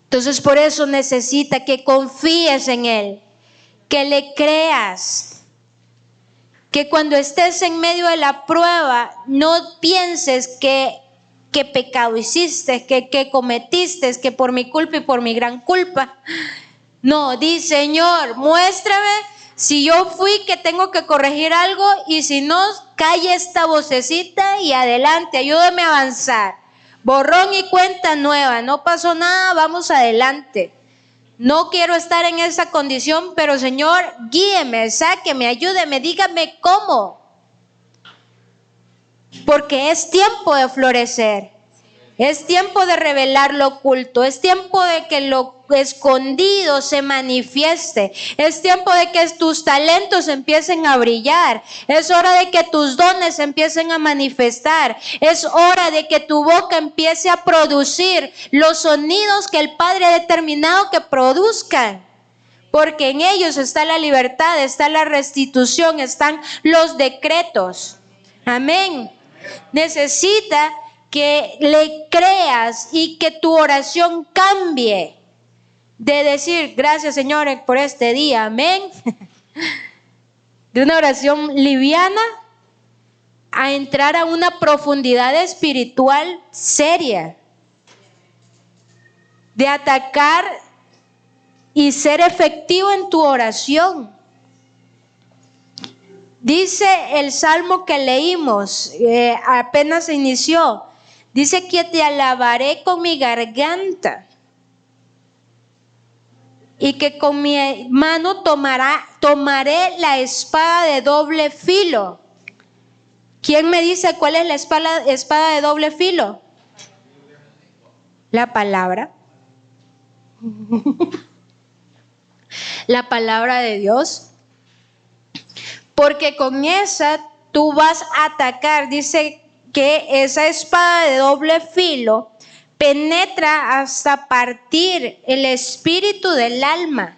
Entonces por eso necesita que confíes en Él, que le creas, que cuando estés en medio de la prueba no pienses que pecado hiciste, que cometiste, que por mi culpa y por mi gran culpa. No, di, Señor, muéstrame si yo fui que tengo que corregir algo, y si no, calle esta vocecita y adelante, ayúdame a avanzar. Borrón y cuenta nueva, no pasó nada, vamos adelante. No quiero estar en esa condición, pero Señor, guíeme, sáqueme, ayúdeme, dígame cómo. Porque es tiempo de florecer. Es tiempo de revelar lo oculto, es tiempo de que lo escondido se manifieste, es tiempo de que tus talentos empiecen a brillar, es hora de que tus dones empiecen a manifestar, es hora de que tu boca empiece a producir los sonidos que el Padre ha determinado que produzcan, porque en ellos está la libertad, está la restitución, están los decretos. Amén. Necesita que le creas y que tu oración cambie de decir gracias Señor por este día, amén, de una oración liviana a entrar a una profundidad espiritual seria. de atacar y ser efectivo en tu oración. Dice el salmo que leímos, apenas se inició, dice que te alabaré con mi garganta y que con mi mano tomaré la espada de doble filo. ¿Quién me dice cuál es la espada de doble filo? La palabra. La palabra de Dios. Porque con esa tú vas a atacar. Dice que esa espada de doble filo penetra hasta partir el espíritu del alma.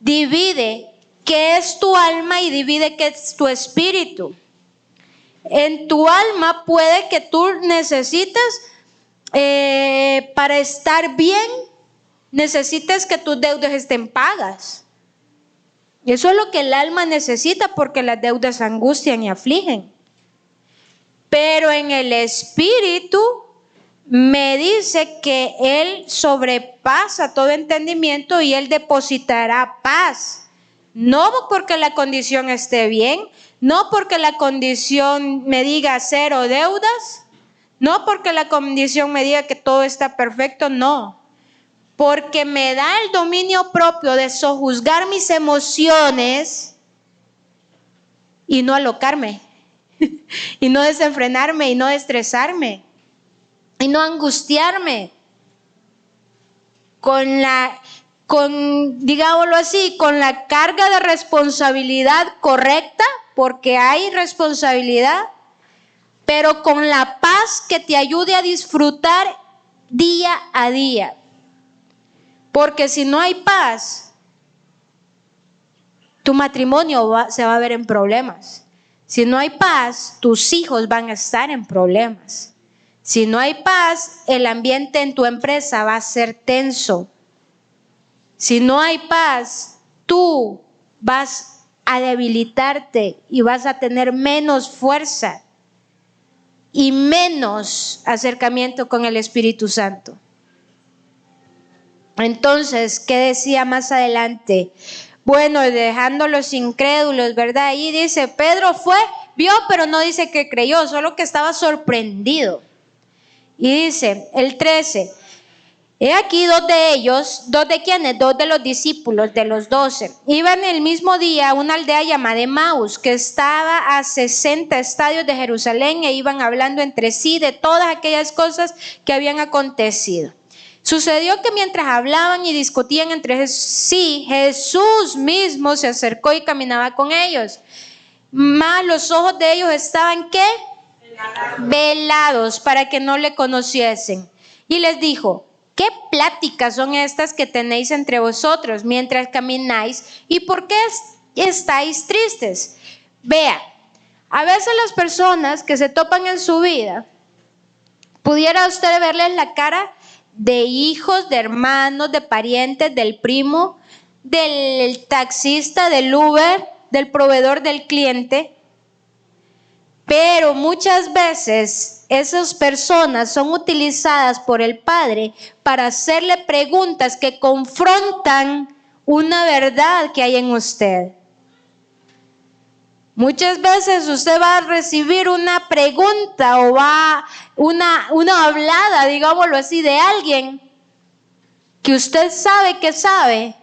Divide qué es tu alma y divide qué es tu espíritu. En tu alma puede que tú necesites, para estar bien, necesites que tus deudas estén pagas. Eso es lo que el alma necesita, porque las deudas angustian y afligen. Pero en el espíritu me dice que Él sobrepasa todo entendimiento y Él depositará paz. No porque la condición esté bien, no porque la condición me diga cero deudas, no porque la condición me diga que todo está perfecto, no. Porque me da el dominio propio de sojuzgar mis emociones y no alocarme, y no desenfrenarme, y no estresarme, y no angustiarme. Digámoslo así, con la carga de responsabilidad correcta, porque hay responsabilidad, pero con la paz que te ayude a disfrutar día a día. Porque si no hay paz, tu matrimonio se va a ver en problemas. Si no hay paz, tus hijos van a estar en problemas. Si no hay paz, el ambiente en tu empresa va a ser tenso. Si no hay paz, tú vas a debilitarte y vas a tener menos fuerza y menos acercamiento con el Espíritu Santo. Entonces, ¿qué decía más adelante? Bueno, dejando los incrédulos, ¿verdad? Ahí dice, Pedro vio, pero no dice que creyó, solo que estaba sorprendido. Y dice, el 13, he aquí dos de ellos, ¿dos de quiénes? Dos de los discípulos, de los 12. Iban el mismo día a una aldea llamada Emaús, que estaba a 60 estadios de Jerusalén, e iban hablando entre sí de todas aquellas cosas que habían acontecido. Sucedió que mientras hablaban y discutían entre sí, Jesús mismo se acercó y caminaba con ellos. Mas los ojos de ellos estaban, ¿qué? Velados, para que no le conociesen. Y les dijo, ¿qué pláticas son estas que tenéis entre vosotros mientras camináis? ¿Y por qué estáis tristes? Vea, a veces las personas que se topan en su vida, pudiera usted verles la cara de hijos, de hermanos, de parientes, del primo, del taxista, del Uber, del proveedor, del cliente. Pero muchas veces esas personas son utilizadas por el Padre para hacerle preguntas que confrontan una verdad que hay en usted. Muchas veces usted va a recibir una pregunta o una hablada, digámoslo así, de alguien que usted sabe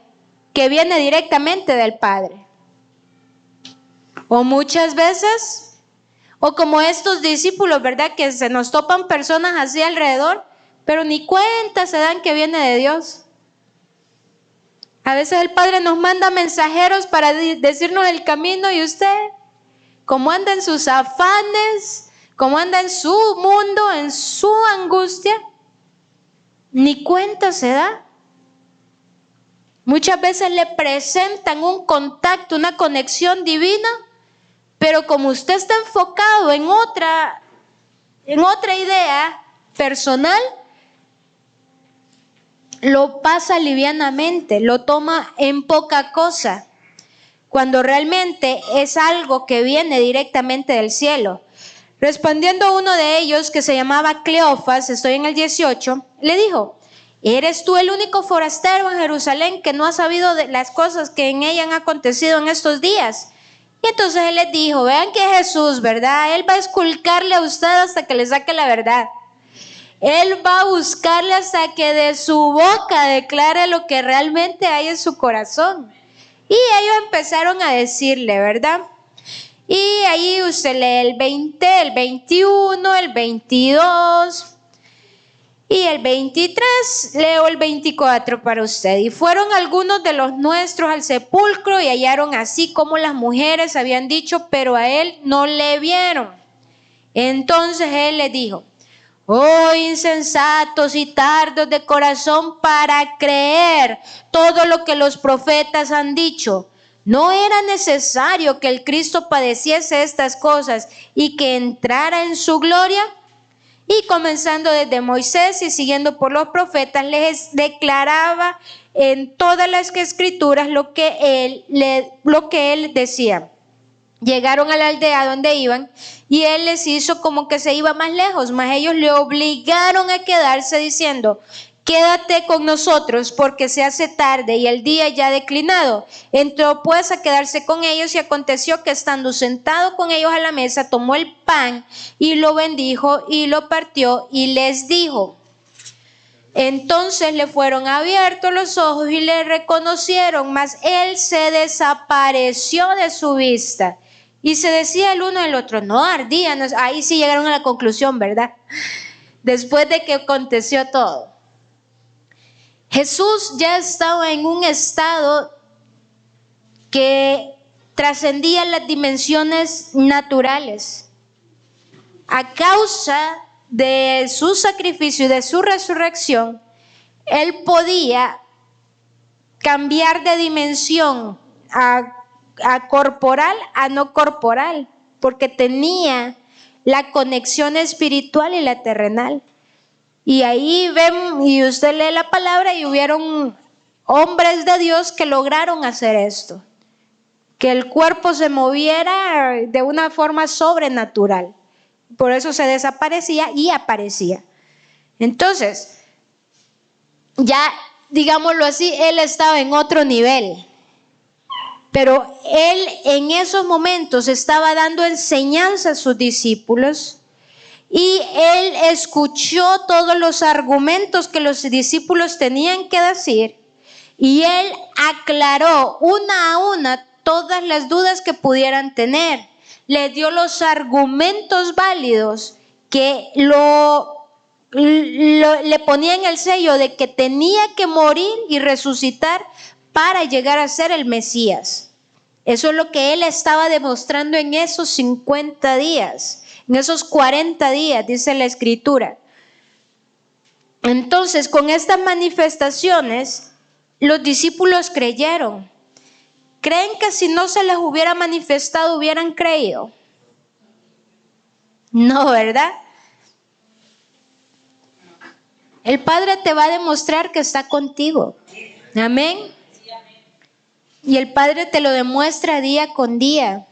que viene directamente del Padre. O muchas veces, o como estos discípulos, ¿verdad? Que se nos topan personas así alrededor, pero ni cuenta se dan que viene de Dios. A veces el Padre nos manda mensajeros para decirnos el camino y usted, como anda en sus afanes, como anda en su mundo, en su angustia, ni cuenta se da. Muchas veces le presentan un contacto, una conexión divina, pero como usted está enfocado en otra idea personal, lo pasa livianamente, lo toma en poca cosa, cuando realmente es algo que viene directamente del cielo. Respondiendo uno de ellos, que se llamaba Cleofas, estoy en el 18, le dijo, ¿Eres tú el único forastero en Jerusalén que no ha sabido de las cosas que en ella han acontecido en estos días? Y entonces él les dijo, vean que Jesús, ¿verdad? Él va a esculcarle a usted hasta que le saque la verdad. Él va a buscarle hasta que de su boca declare lo que realmente hay en su corazón. Y ellos empezaron a decirle, ¿verdad? Y ahí usted lee el 20, el 21, el 22 y el 23. Leo el 24 para usted. Y fueron algunos de los nuestros al sepulcro y hallaron así como las mujeres habían dicho, pero a él no le vieron. Entonces él les dijo, oh insensatos y tardos de corazón para creer todo lo que los profetas han dicho. ¿No era necesario que el Cristo padeciese estas cosas y que entrara en su gloria? Y comenzando desde Moisés y siguiendo por los profetas, les declaraba en todas las escrituras lo que él decía. Llegaron a la aldea donde iban y él les hizo como que se iba más lejos, mas ellos le obligaron a quedarse diciendo, quédate con nosotros porque se hace tarde y el día ya ha declinado. Entró pues a quedarse con ellos y aconteció que estando sentado con ellos a la mesa, tomó el pan y lo bendijo y lo partió y les dijo. Entonces le fueron abiertos los ojos y le reconocieron, mas él se desapareció de su vista. Y se decía el uno al otro, no ardían. Ahí sí llegaron a la conclusión, ¿verdad? Después de que aconteció todo. Jesús ya estaba en un estado que trascendía las dimensiones naturales. A causa de su sacrificio y de su resurrección, él podía cambiar de dimensión a corporal a no corporal, porque tenía la conexión espiritual y la terrenal. Y ahí ven, y usted lee la palabra y hubieron hombres de Dios que lograron hacer esto, que el cuerpo se moviera de una forma sobrenatural. Por eso se desaparecía y aparecía. Entonces, ya digámoslo así, él estaba en otro nivel. Pero él en esos momentos estaba dando enseñanza a sus discípulos y él escuchó todos los argumentos que los discípulos tenían que decir y él aclaró una a una todas las dudas que pudieran tener. Les dio los argumentos válidos que le ponían el sello de que tenía que morir y resucitar para llegar a ser el Mesías. Eso es lo que él estaba demostrando en esos 50 días, en esos 40 días, dice la Escritura. Entonces, con estas manifestaciones, los discípulos creyeron. ¿Creen que si no se les hubiera manifestado, hubieran creído? No, ¿verdad? El Padre te va a demostrar que está contigo. Amén. Y el Padre te lo demuestra día con día.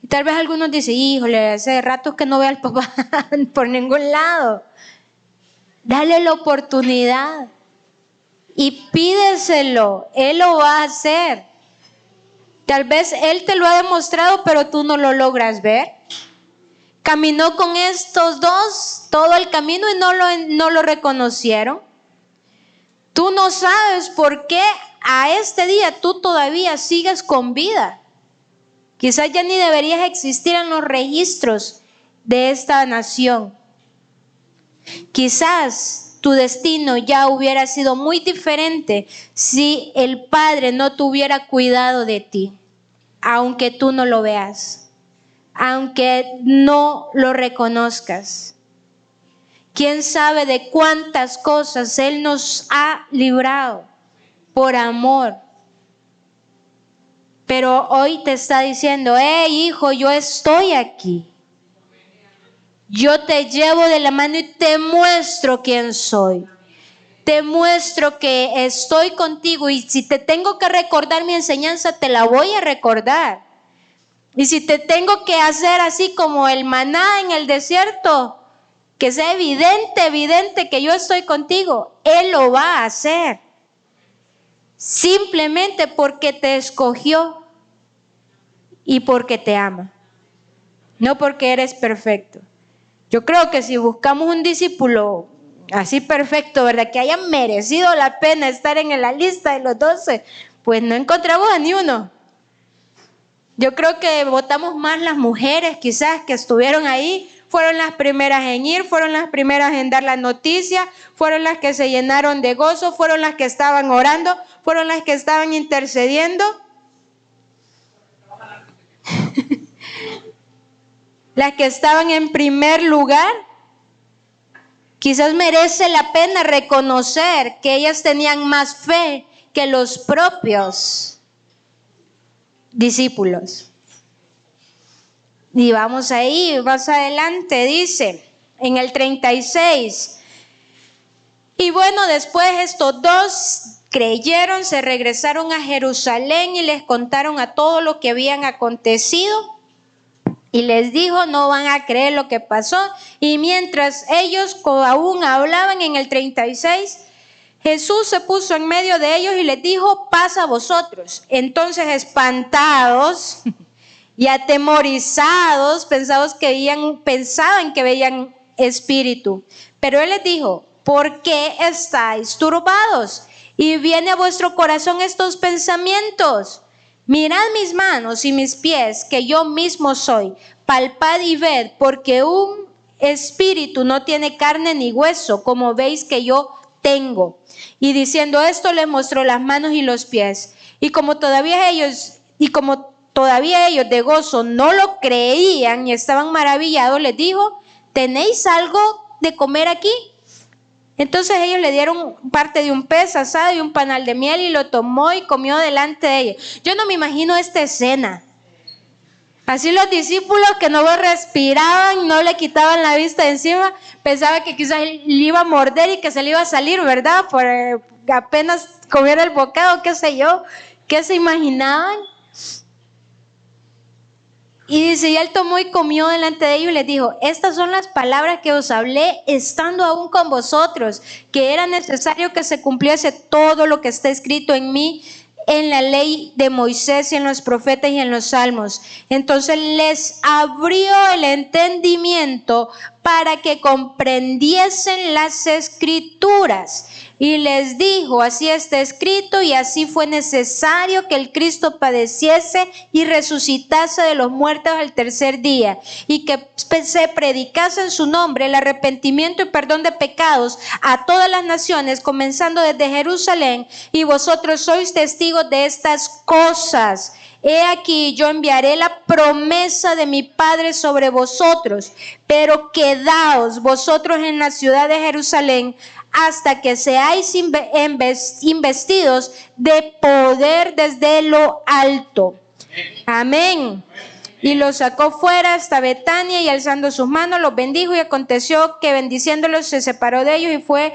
Y tal vez algunos dicen, híjole, hace rato que no veo al papá por ningún lado. Dale la oportunidad y pídeselo. Él lo va a hacer. Tal vez Él te lo ha demostrado, pero tú no lo logras ver. Caminó con estos dos todo el camino y no lo reconocieron. Tú no sabes por qué a este día tú todavía sigues con vida. Quizás ya ni deberías existir en los registros de esta nación. Quizás tu destino ya hubiera sido muy diferente si el Padre no tuviera cuidado de ti, aunque tú no lo veas, aunque no lo reconozcas. ¿Quién sabe de cuántas cosas Él nos ha librado por amor? Pero hoy te está diciendo, hijo, yo estoy aquí. Yo te llevo de la mano y te muestro quién soy. Te muestro que estoy contigo y si te tengo que recordar mi enseñanza, te la voy a recordar. Y si te tengo que hacer así como el maná en el desierto, que sea evidente que yo estoy contigo. Él lo va a hacer. Simplemente porque te escogió y porque te ama. No porque eres perfecto. Yo creo que si buscamos un discípulo así perfecto, ¿verdad? Que haya merecido la pena estar en la lista de los 12, pues no encontramos a ni uno. Yo creo que votamos más las mujeres quizás que estuvieron ahí, fueron las primeras en ir, fueron las primeras en dar la noticia, fueron las que se llenaron de gozo, fueron las que estaban orando, fueron las que estaban intercediendo. Las que estaban en primer lugar. Quizás merece la pena reconocer que ellas tenían más fe que los propios discípulos. Y vamos ahí, más adelante dice, en el 36, y bueno, después estos dos creyeron, se regresaron a Jerusalén y les contaron a todo lo que habían acontecido. Y les dijo, no van a creer lo que pasó. Y mientras ellos aún hablaban, en el 36, Jesús se puso en medio de ellos y les dijo, paz a vosotros. Entonces, espantados y atemorizados, pensaban que veían espíritu. Pero él les dijo, ¿por qué estáis turbados? Y viene a vuestro corazón estos pensamientos. Mirad mis manos y mis pies, que yo mismo soy. Palpad y ved, porque un espíritu no tiene carne ni hueso, como veis que yo tengo. Y diciendo esto, les mostró las manos y los pies. Y como todavía ellos de gozo no lo creían y estaban maravillados, les dijo, ¿tenéis algo de comer aquí? Entonces ellos le dieron parte de un pez asado y un panal de miel y lo tomó y comió delante de ellos. Yo no me imagino esta escena. Así los discípulos que no respiraban, no le quitaban la vista de encima, pensaban que quizás le iba a morder y que se le iba a salir, ¿verdad? Por apenas comiera el bocado, qué sé yo, ¿qué se imaginaban? Y dice, y él tomó y comió delante de ellos y les dijo, estas son las palabras que os hablé estando aún con vosotros, que era necesario que se cumpliese todo lo que está escrito en mí, en la ley de Moisés y en los profetas y en los salmos. Entonces les abrió el entendimiento para que comprendiesen las escrituras. Y les dijo, así está escrito y así fue necesario que el Cristo padeciese y resucitase de los muertos al tercer día, y que se predicase en su nombre el arrepentimiento y perdón de pecados a todas las naciones, comenzando desde Jerusalén, y vosotros sois testigos de estas cosas. He aquí, yo enviaré la promesa de mi Padre sobre vosotros, pero quedaos vosotros en la ciudad de Jerusalén hasta que seáis investidos de poder desde lo alto. Amén. Y los sacó fuera hasta Betania y alzando sus manos los bendijo, y aconteció que bendiciéndolos se separó de ellos y fue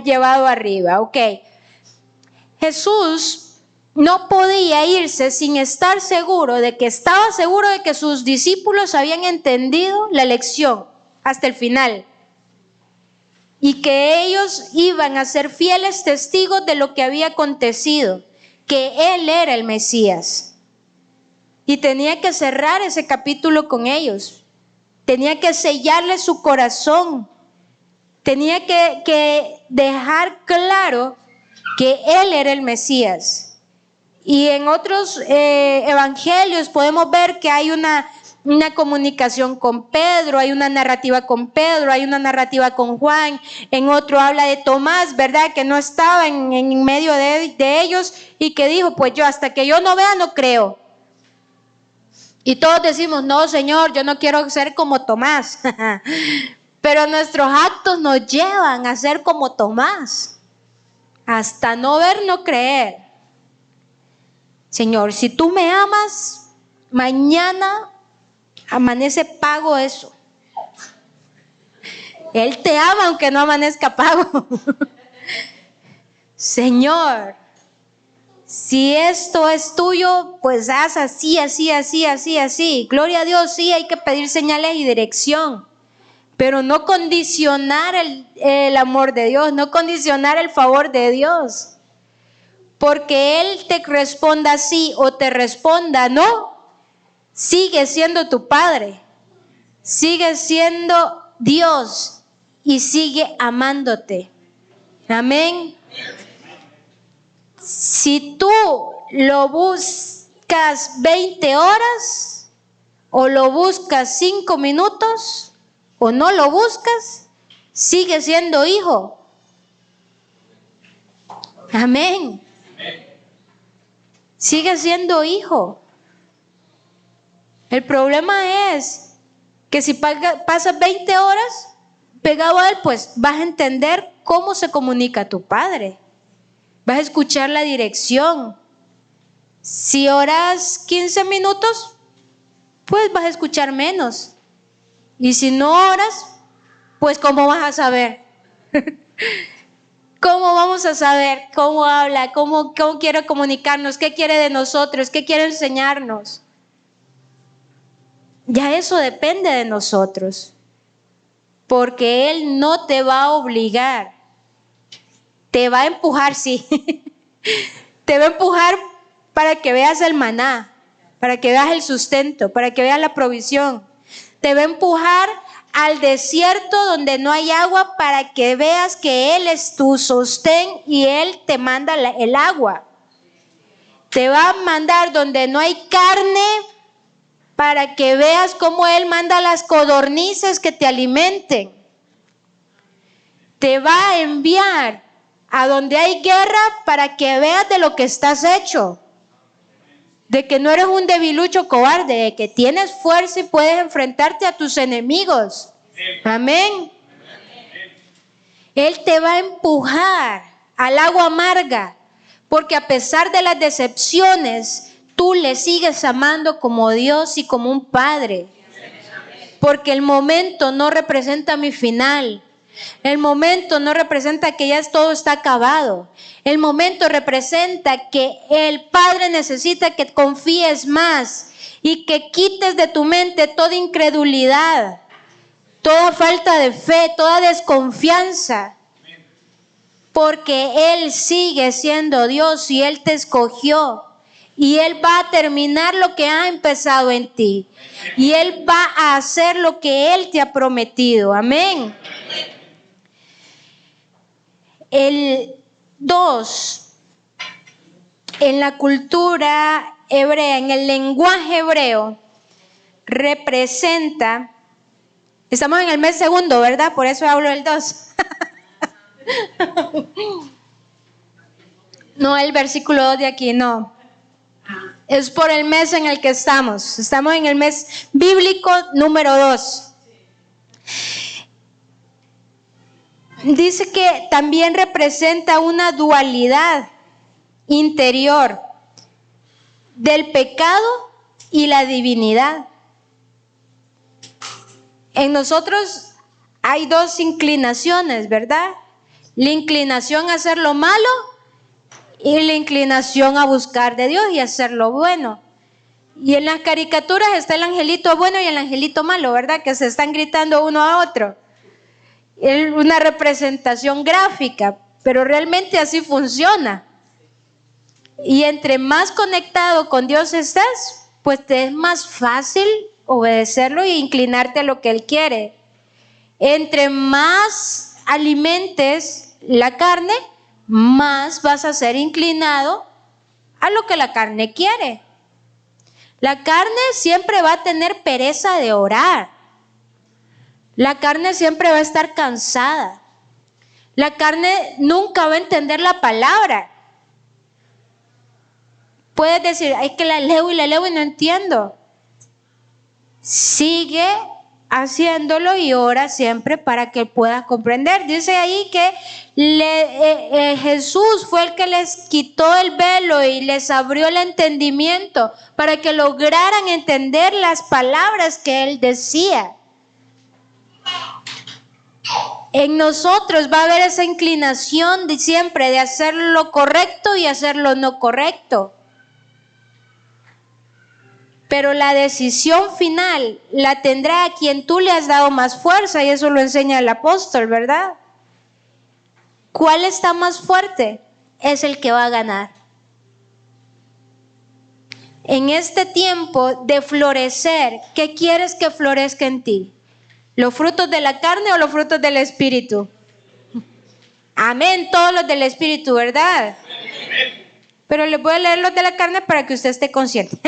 llevado arriba. Ok. Jesús no podía irse sin estar seguro de que sus discípulos habían entendido la lección hasta el final. Y que ellos iban a ser fieles testigos de lo que había acontecido, que Él era el Mesías. Y tenía que cerrar ese capítulo con ellos. Tenía que sellarles su corazón. Tenía que dejar claro que Él era el Mesías. Y en otros evangelios podemos ver que hay una comunicación con Pedro, hay una narrativa con Pedro, hay una narrativa con Juan. En otro habla de Tomás, ¿verdad? Que no estaba en medio de ellos y que dijo, pues yo hasta que yo no vea no creo. Y todos decimos, no Señor, yo no quiero ser como Tomás. Pero nuestros actos nos llevan a ser como Tomás. Hasta no ver, no creer. Señor, si tú me amas, mañana amanece pago eso. Él te ama aunque no amanezca pago. Señor, si esto es tuyo, pues haz así. Gloria a Dios, sí, hay que pedir señales y dirección. pero no condicionar el amor de Dios, no condicionar el favor de Dios. Porque Él te responda sí o te responda no, sigue siendo tu Padre, sigue siendo Dios y sigue amándote. Amén. Si tú lo buscas 20 horas o lo buscas 5 minutos o no lo buscas, sigue siendo hijo. Amén. Sigue siendo hijo. El problema es que si pasas 20 horas pegado a Él, pues vas a entender cómo se comunica tu Padre. Vas a escuchar la dirección. Si oras 15 minutos, pues vas a escuchar menos. Y si no oras, pues ¿cómo vas a saber? ¿Cómo vamos a saber cómo habla, cómo quiere comunicarnos, qué quiere de nosotros, qué quiere enseñarnos? Ya eso depende de nosotros, porque Él no te va a obligar, te va a empujar, sí, te va a empujar para que veas el maná, para que veas el sustento, para que veas la provisión, te va a empujar al desierto donde no hay agua para que veas que Él es tu sostén y Él te manda el agua. Te va a mandar donde no hay carne para que veas cómo Él manda las codornices que te alimenten. Te va a enviar a donde hay guerra para que veas de lo que estás hecho. De que no eres un debilucho cobarde, de que tienes fuerza y puedes enfrentarte a tus enemigos. Amén. Él te va a empujar al agua amarga, porque a pesar de las decepciones, tú le sigues amando como Dios y como un padre. Porque el momento no representa mi final. El momento no representa que ya todo está acabado. El momento representa que el Padre necesita que confíes más y que quites de tu mente toda incredulidad, toda falta de fe, toda desconfianza. Porque Él sigue siendo Dios y Él te escogió. Y Él va a terminar lo que ha empezado en ti. Y Él va a hacer lo que Él te ha prometido. Amén. El 2, en la cultura hebrea, en el lenguaje hebreo, representa, estamos en el mes segundo, ¿verdad? Por eso hablo del 2. No, el versículo 2 de aquí, no. Es por el mes en el que estamos. Estamos en el mes bíblico número 2. Dice que también representa una dualidad interior del pecado y la divinidad. En nosotros hay dos inclinaciones, ¿verdad? La inclinación a hacer lo malo y la inclinación a buscar de Dios y hacer lo bueno. Y en las caricaturas está el angelito bueno y el angelito malo, ¿verdad? Que se están gritando uno a otro. Es una representación gráfica, pero realmente así funciona. Y entre más conectado con Dios estás, pues te es más fácil obedecerlo e inclinarte a lo que Él quiere. Entre más alimentes la carne, más vas a ser inclinado a lo que la carne quiere. La carne siempre va a tener pereza de orar. La carne siempre va a estar cansada. La carne nunca va a entender la palabra. Puedes decir, es que la leo y no entiendo. Sigue haciéndolo y ora siempre para que puedas comprender. Dice ahí que Jesús fue el que les quitó el velo y les abrió el entendimiento para que lograran entender las palabras que Él decía. En nosotros va a haber esa inclinación de siempre de hacer lo correcto y hacer lo no correcto. pero la decisión final la tendrá a quien tú le has dado más fuerza, y eso lo enseña el apóstol, ¿verdad? ¿Cuál está más fuerte? Es el que va a ganar. En este tiempo de florecer, ¿qué quieres que florezca en ti? ¿Los frutos de la carne o los frutos del Espíritu? Amén, todos los del Espíritu, ¿verdad? Pero les voy a leer los de la carne para que usted esté consciente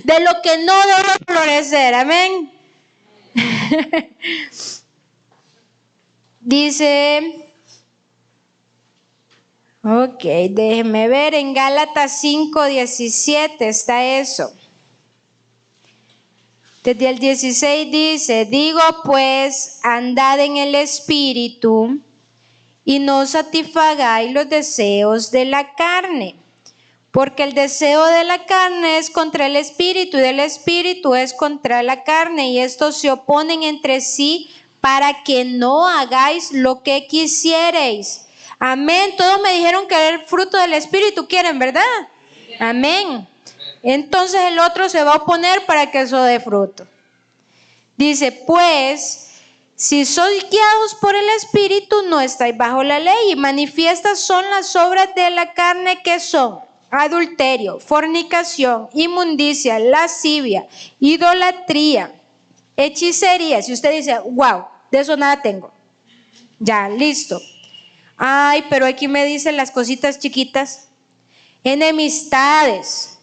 de lo que no debe florecer, amén. Dice, ok, déjenme ver, en Gálatas 5:17 está eso. Desde el 16 dice, digo pues, andad en el Espíritu y no satisfagáis los deseos de la carne. Porque el deseo de la carne es contra el Espíritu y del Espíritu es contra la carne, y estos se oponen entre sí para que no hagáis lo que quisiereis. Amén. Todos me dijeron que el fruto del Espíritu quieren, ¿verdad? Amén. Entonces el otro se va a oponer para que eso dé fruto. Dice, pues, si sois guiados por el Espíritu, no estáis bajo la ley. Y manifiestas son las obras de la carne, que son adulterio, fornicación, inmundicia, lascivia, idolatría, hechicería. Si usted dice, wow, de eso nada tengo. Ya, listo. Ay, pero aquí me dicen las cositas chiquitas. Enemistades,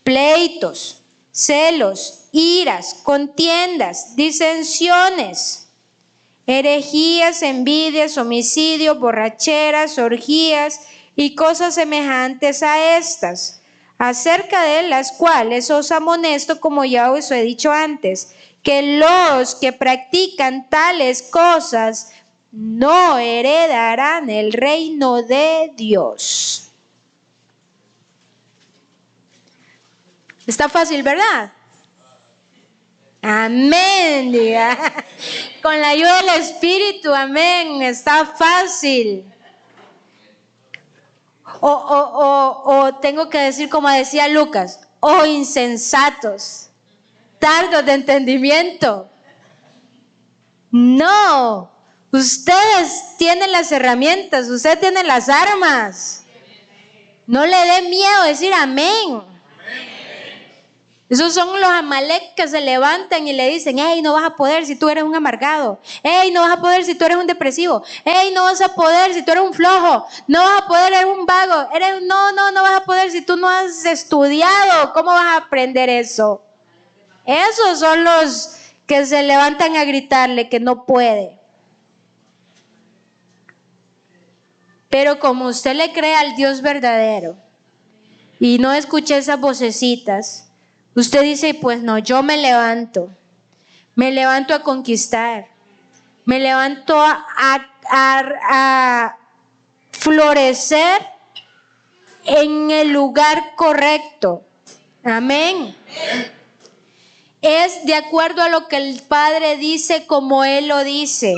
pleitos, celos, iras, contiendas, disensiones, herejías, envidias, homicidios, borracheras, orgías y cosas semejantes a estas, acerca de las cuales os amonesto, como ya os he dicho antes, que los que practican tales cosas no heredarán el reino de Dios. Está fácil, ¿verdad? Amén, diga. Con la ayuda del Espíritu, amén, está fácil. O tengo que decir como decía Lucas, insensatos, tardos de entendimiento. No, ustedes tienen las herramientas, ustedes tienen las armas. No le dé miedo decir amén. Esos son los Amalek que se levantan y le dicen, hey, no vas a poder si tú eres un amargado. Hey, no vas a poder si tú eres un depresivo. Hey, no vas a poder si tú eres un flojo. No vas a poder, eres un vago. No vas a poder si tú no has estudiado. ¿Cómo vas a aprender eso? Esos son los que se levantan a gritarle que no puede. Pero como usted le cree al Dios verdadero y no escucha esas vocecitas, usted dice, pues no, yo me levanto a conquistar, me levanto a florecer en el lugar correcto. Amén. Es de acuerdo a lo que el Padre dice, como Él lo dice.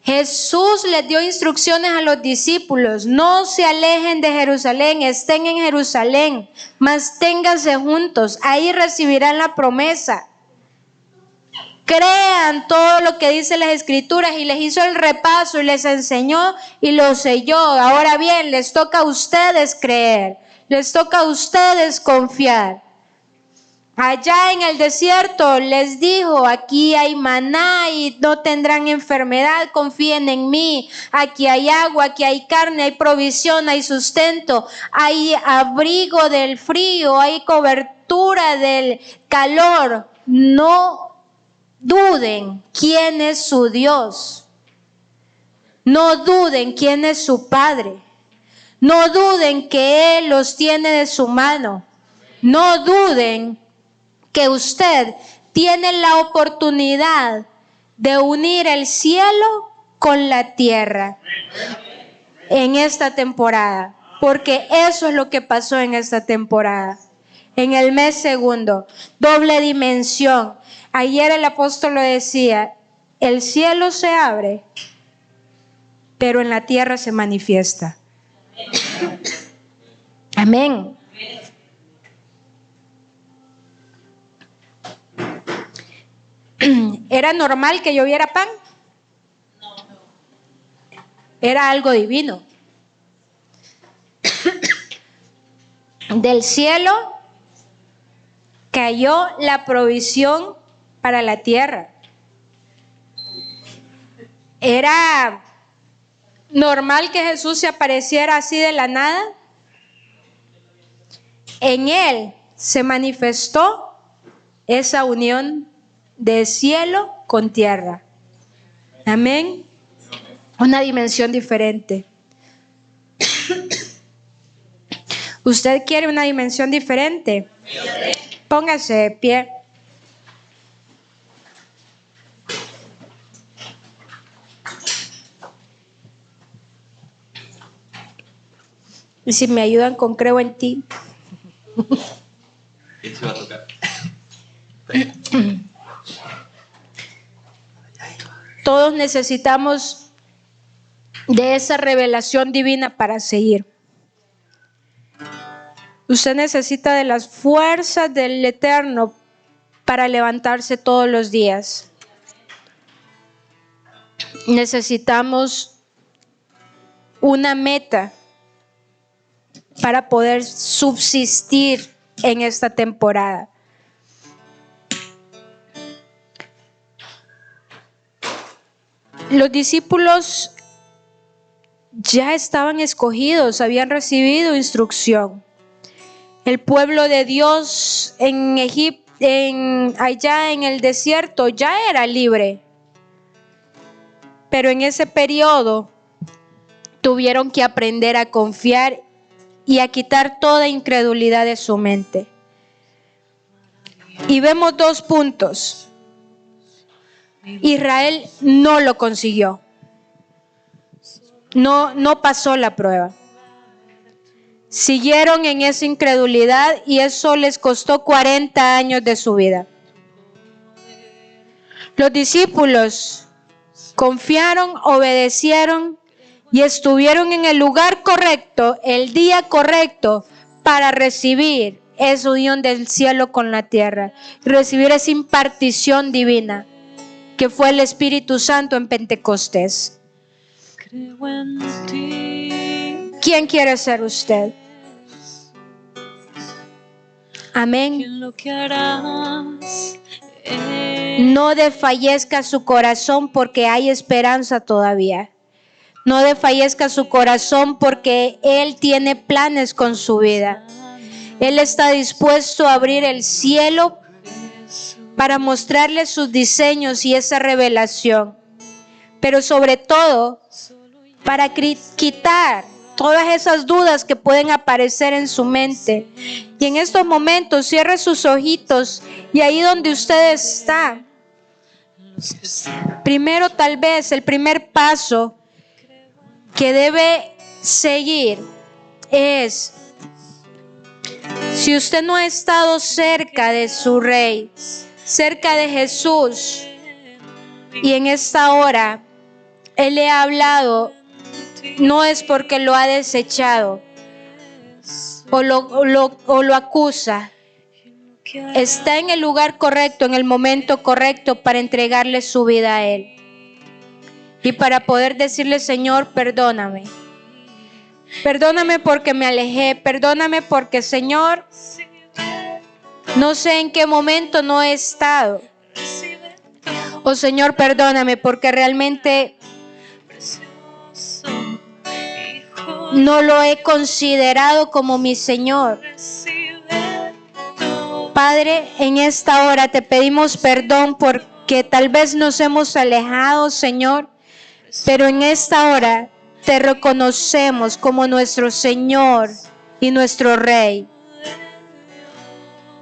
Jesús les dio instrucciones a los discípulos, no se alejen de Jerusalén, estén en Jerusalén, manténganse juntos, ahí recibirán la promesa. Crean todo lo que dice las Escrituras, y les hizo el repaso y les enseñó y lo selló. Ahora bien, les toca a ustedes creer, les toca a ustedes confiar. Allá en el desierto les dijo, aquí hay maná y no tendrán enfermedad, confíen en mí. Aquí hay agua, aquí hay carne, hay provisión, hay sustento, hay abrigo del frío, hay cobertura del calor. No duden quién es su Dios. No duden quién es su Padre. No duden que Él los tiene de su mano. No duden que usted tiene la oportunidad de unir el cielo con la tierra en esta temporada, porque eso es lo que pasó en esta temporada. En el mes segundo, doble dimensión. Ayer el apóstol lo decía, el cielo se abre, pero en la tierra se manifiesta. Amén. ¿Era normal que lloviera pan? Era algo divino. Del cielo cayó la provisión para la tierra. ¿Era normal que Jesús se apareciera así de la nada? En él se manifestó esa unión de cielo con tierra. Amén. Una dimensión diferente. ¿Usted quiere una dimensión diferente? Póngase de pie. Y si me ayudan con creo en ti. ¿Quién se va a tocar? Todos necesitamos de esa revelación divina para seguir. Usted necesita de las fuerzas del Eterno para levantarse todos los días. Necesitamos una meta para poder subsistir en esta temporada. Los discípulos ya estaban escogidos, habían recibido instrucción. El pueblo de Dios en Egipto, allá en el desierto, ya era libre. Pero en ese periodo tuvieron que aprender a confiar y a quitar toda incredulidad de su mente. Y vemos dos puntos. Israel no lo consiguió. No pasó la prueba. Siguieron en esa incredulidad y eso les costó 40 años de su vida. Los discípulos confiaron, obedecieron y estuvieron en el lugar correcto, el día correcto para recibir esa unión del cielo con la tierra, recibir esa impartición divina que fue el Espíritu Santo en Pentecostés. ¿Quién quiere ser usted? Amén. No desfallezca su corazón porque hay esperanza todavía. No desfallezca su corazón porque Él tiene planes con su vida. Él está dispuesto a abrir el cielo para mostrarle sus diseños y esa revelación. Pero sobre todo, para quitar todas esas dudas que pueden aparecer en su mente. Y en estos momentos cierre sus ojitos y ahí donde usted está. Primero, tal vez el primer paso que debe seguir es, si usted no ha estado cerca de su Rey, cerca de Jesús, y en esta hora Él le ha hablado, no es porque lo ha desechado o lo acusa. Está en el lugar correcto, en el momento correcto para entregarle su vida a Él. Y para poder decirle, Señor, perdóname. Perdóname porque me alejé. Perdóname porque, Señor, no sé en qué momento no he estado. Oh, Señor, perdóname porque realmente no lo he considerado como mi Señor. Padre, en esta hora te pedimos perdón porque tal vez nos hemos alejado, Señor, pero en esta hora te reconocemos como nuestro Señor y nuestro Rey.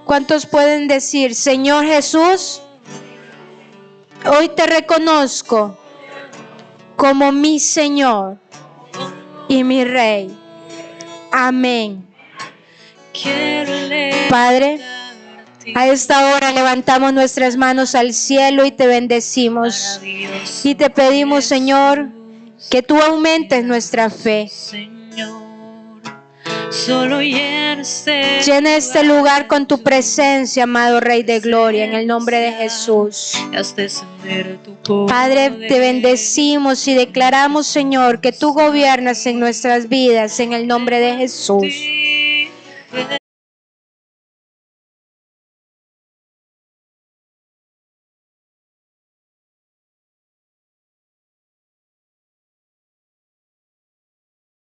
¿Cuántos pueden decir, Señor Jesús, hoy te reconozco como mi Señor y mi Rey? Amén. Padre, a esta hora levantamos nuestras manos al cielo y te bendecimos. Y te pedimos, Señor, que tú aumentes nuestra fe. Solo llena este lugar con tu presencia, amado Rey de Gloria, en el nombre de Jesús. Haz descender tu poder. Padre, te bendecimos y declaramos, Señor, que tú gobiernas en nuestras vidas, en el nombre de Jesús.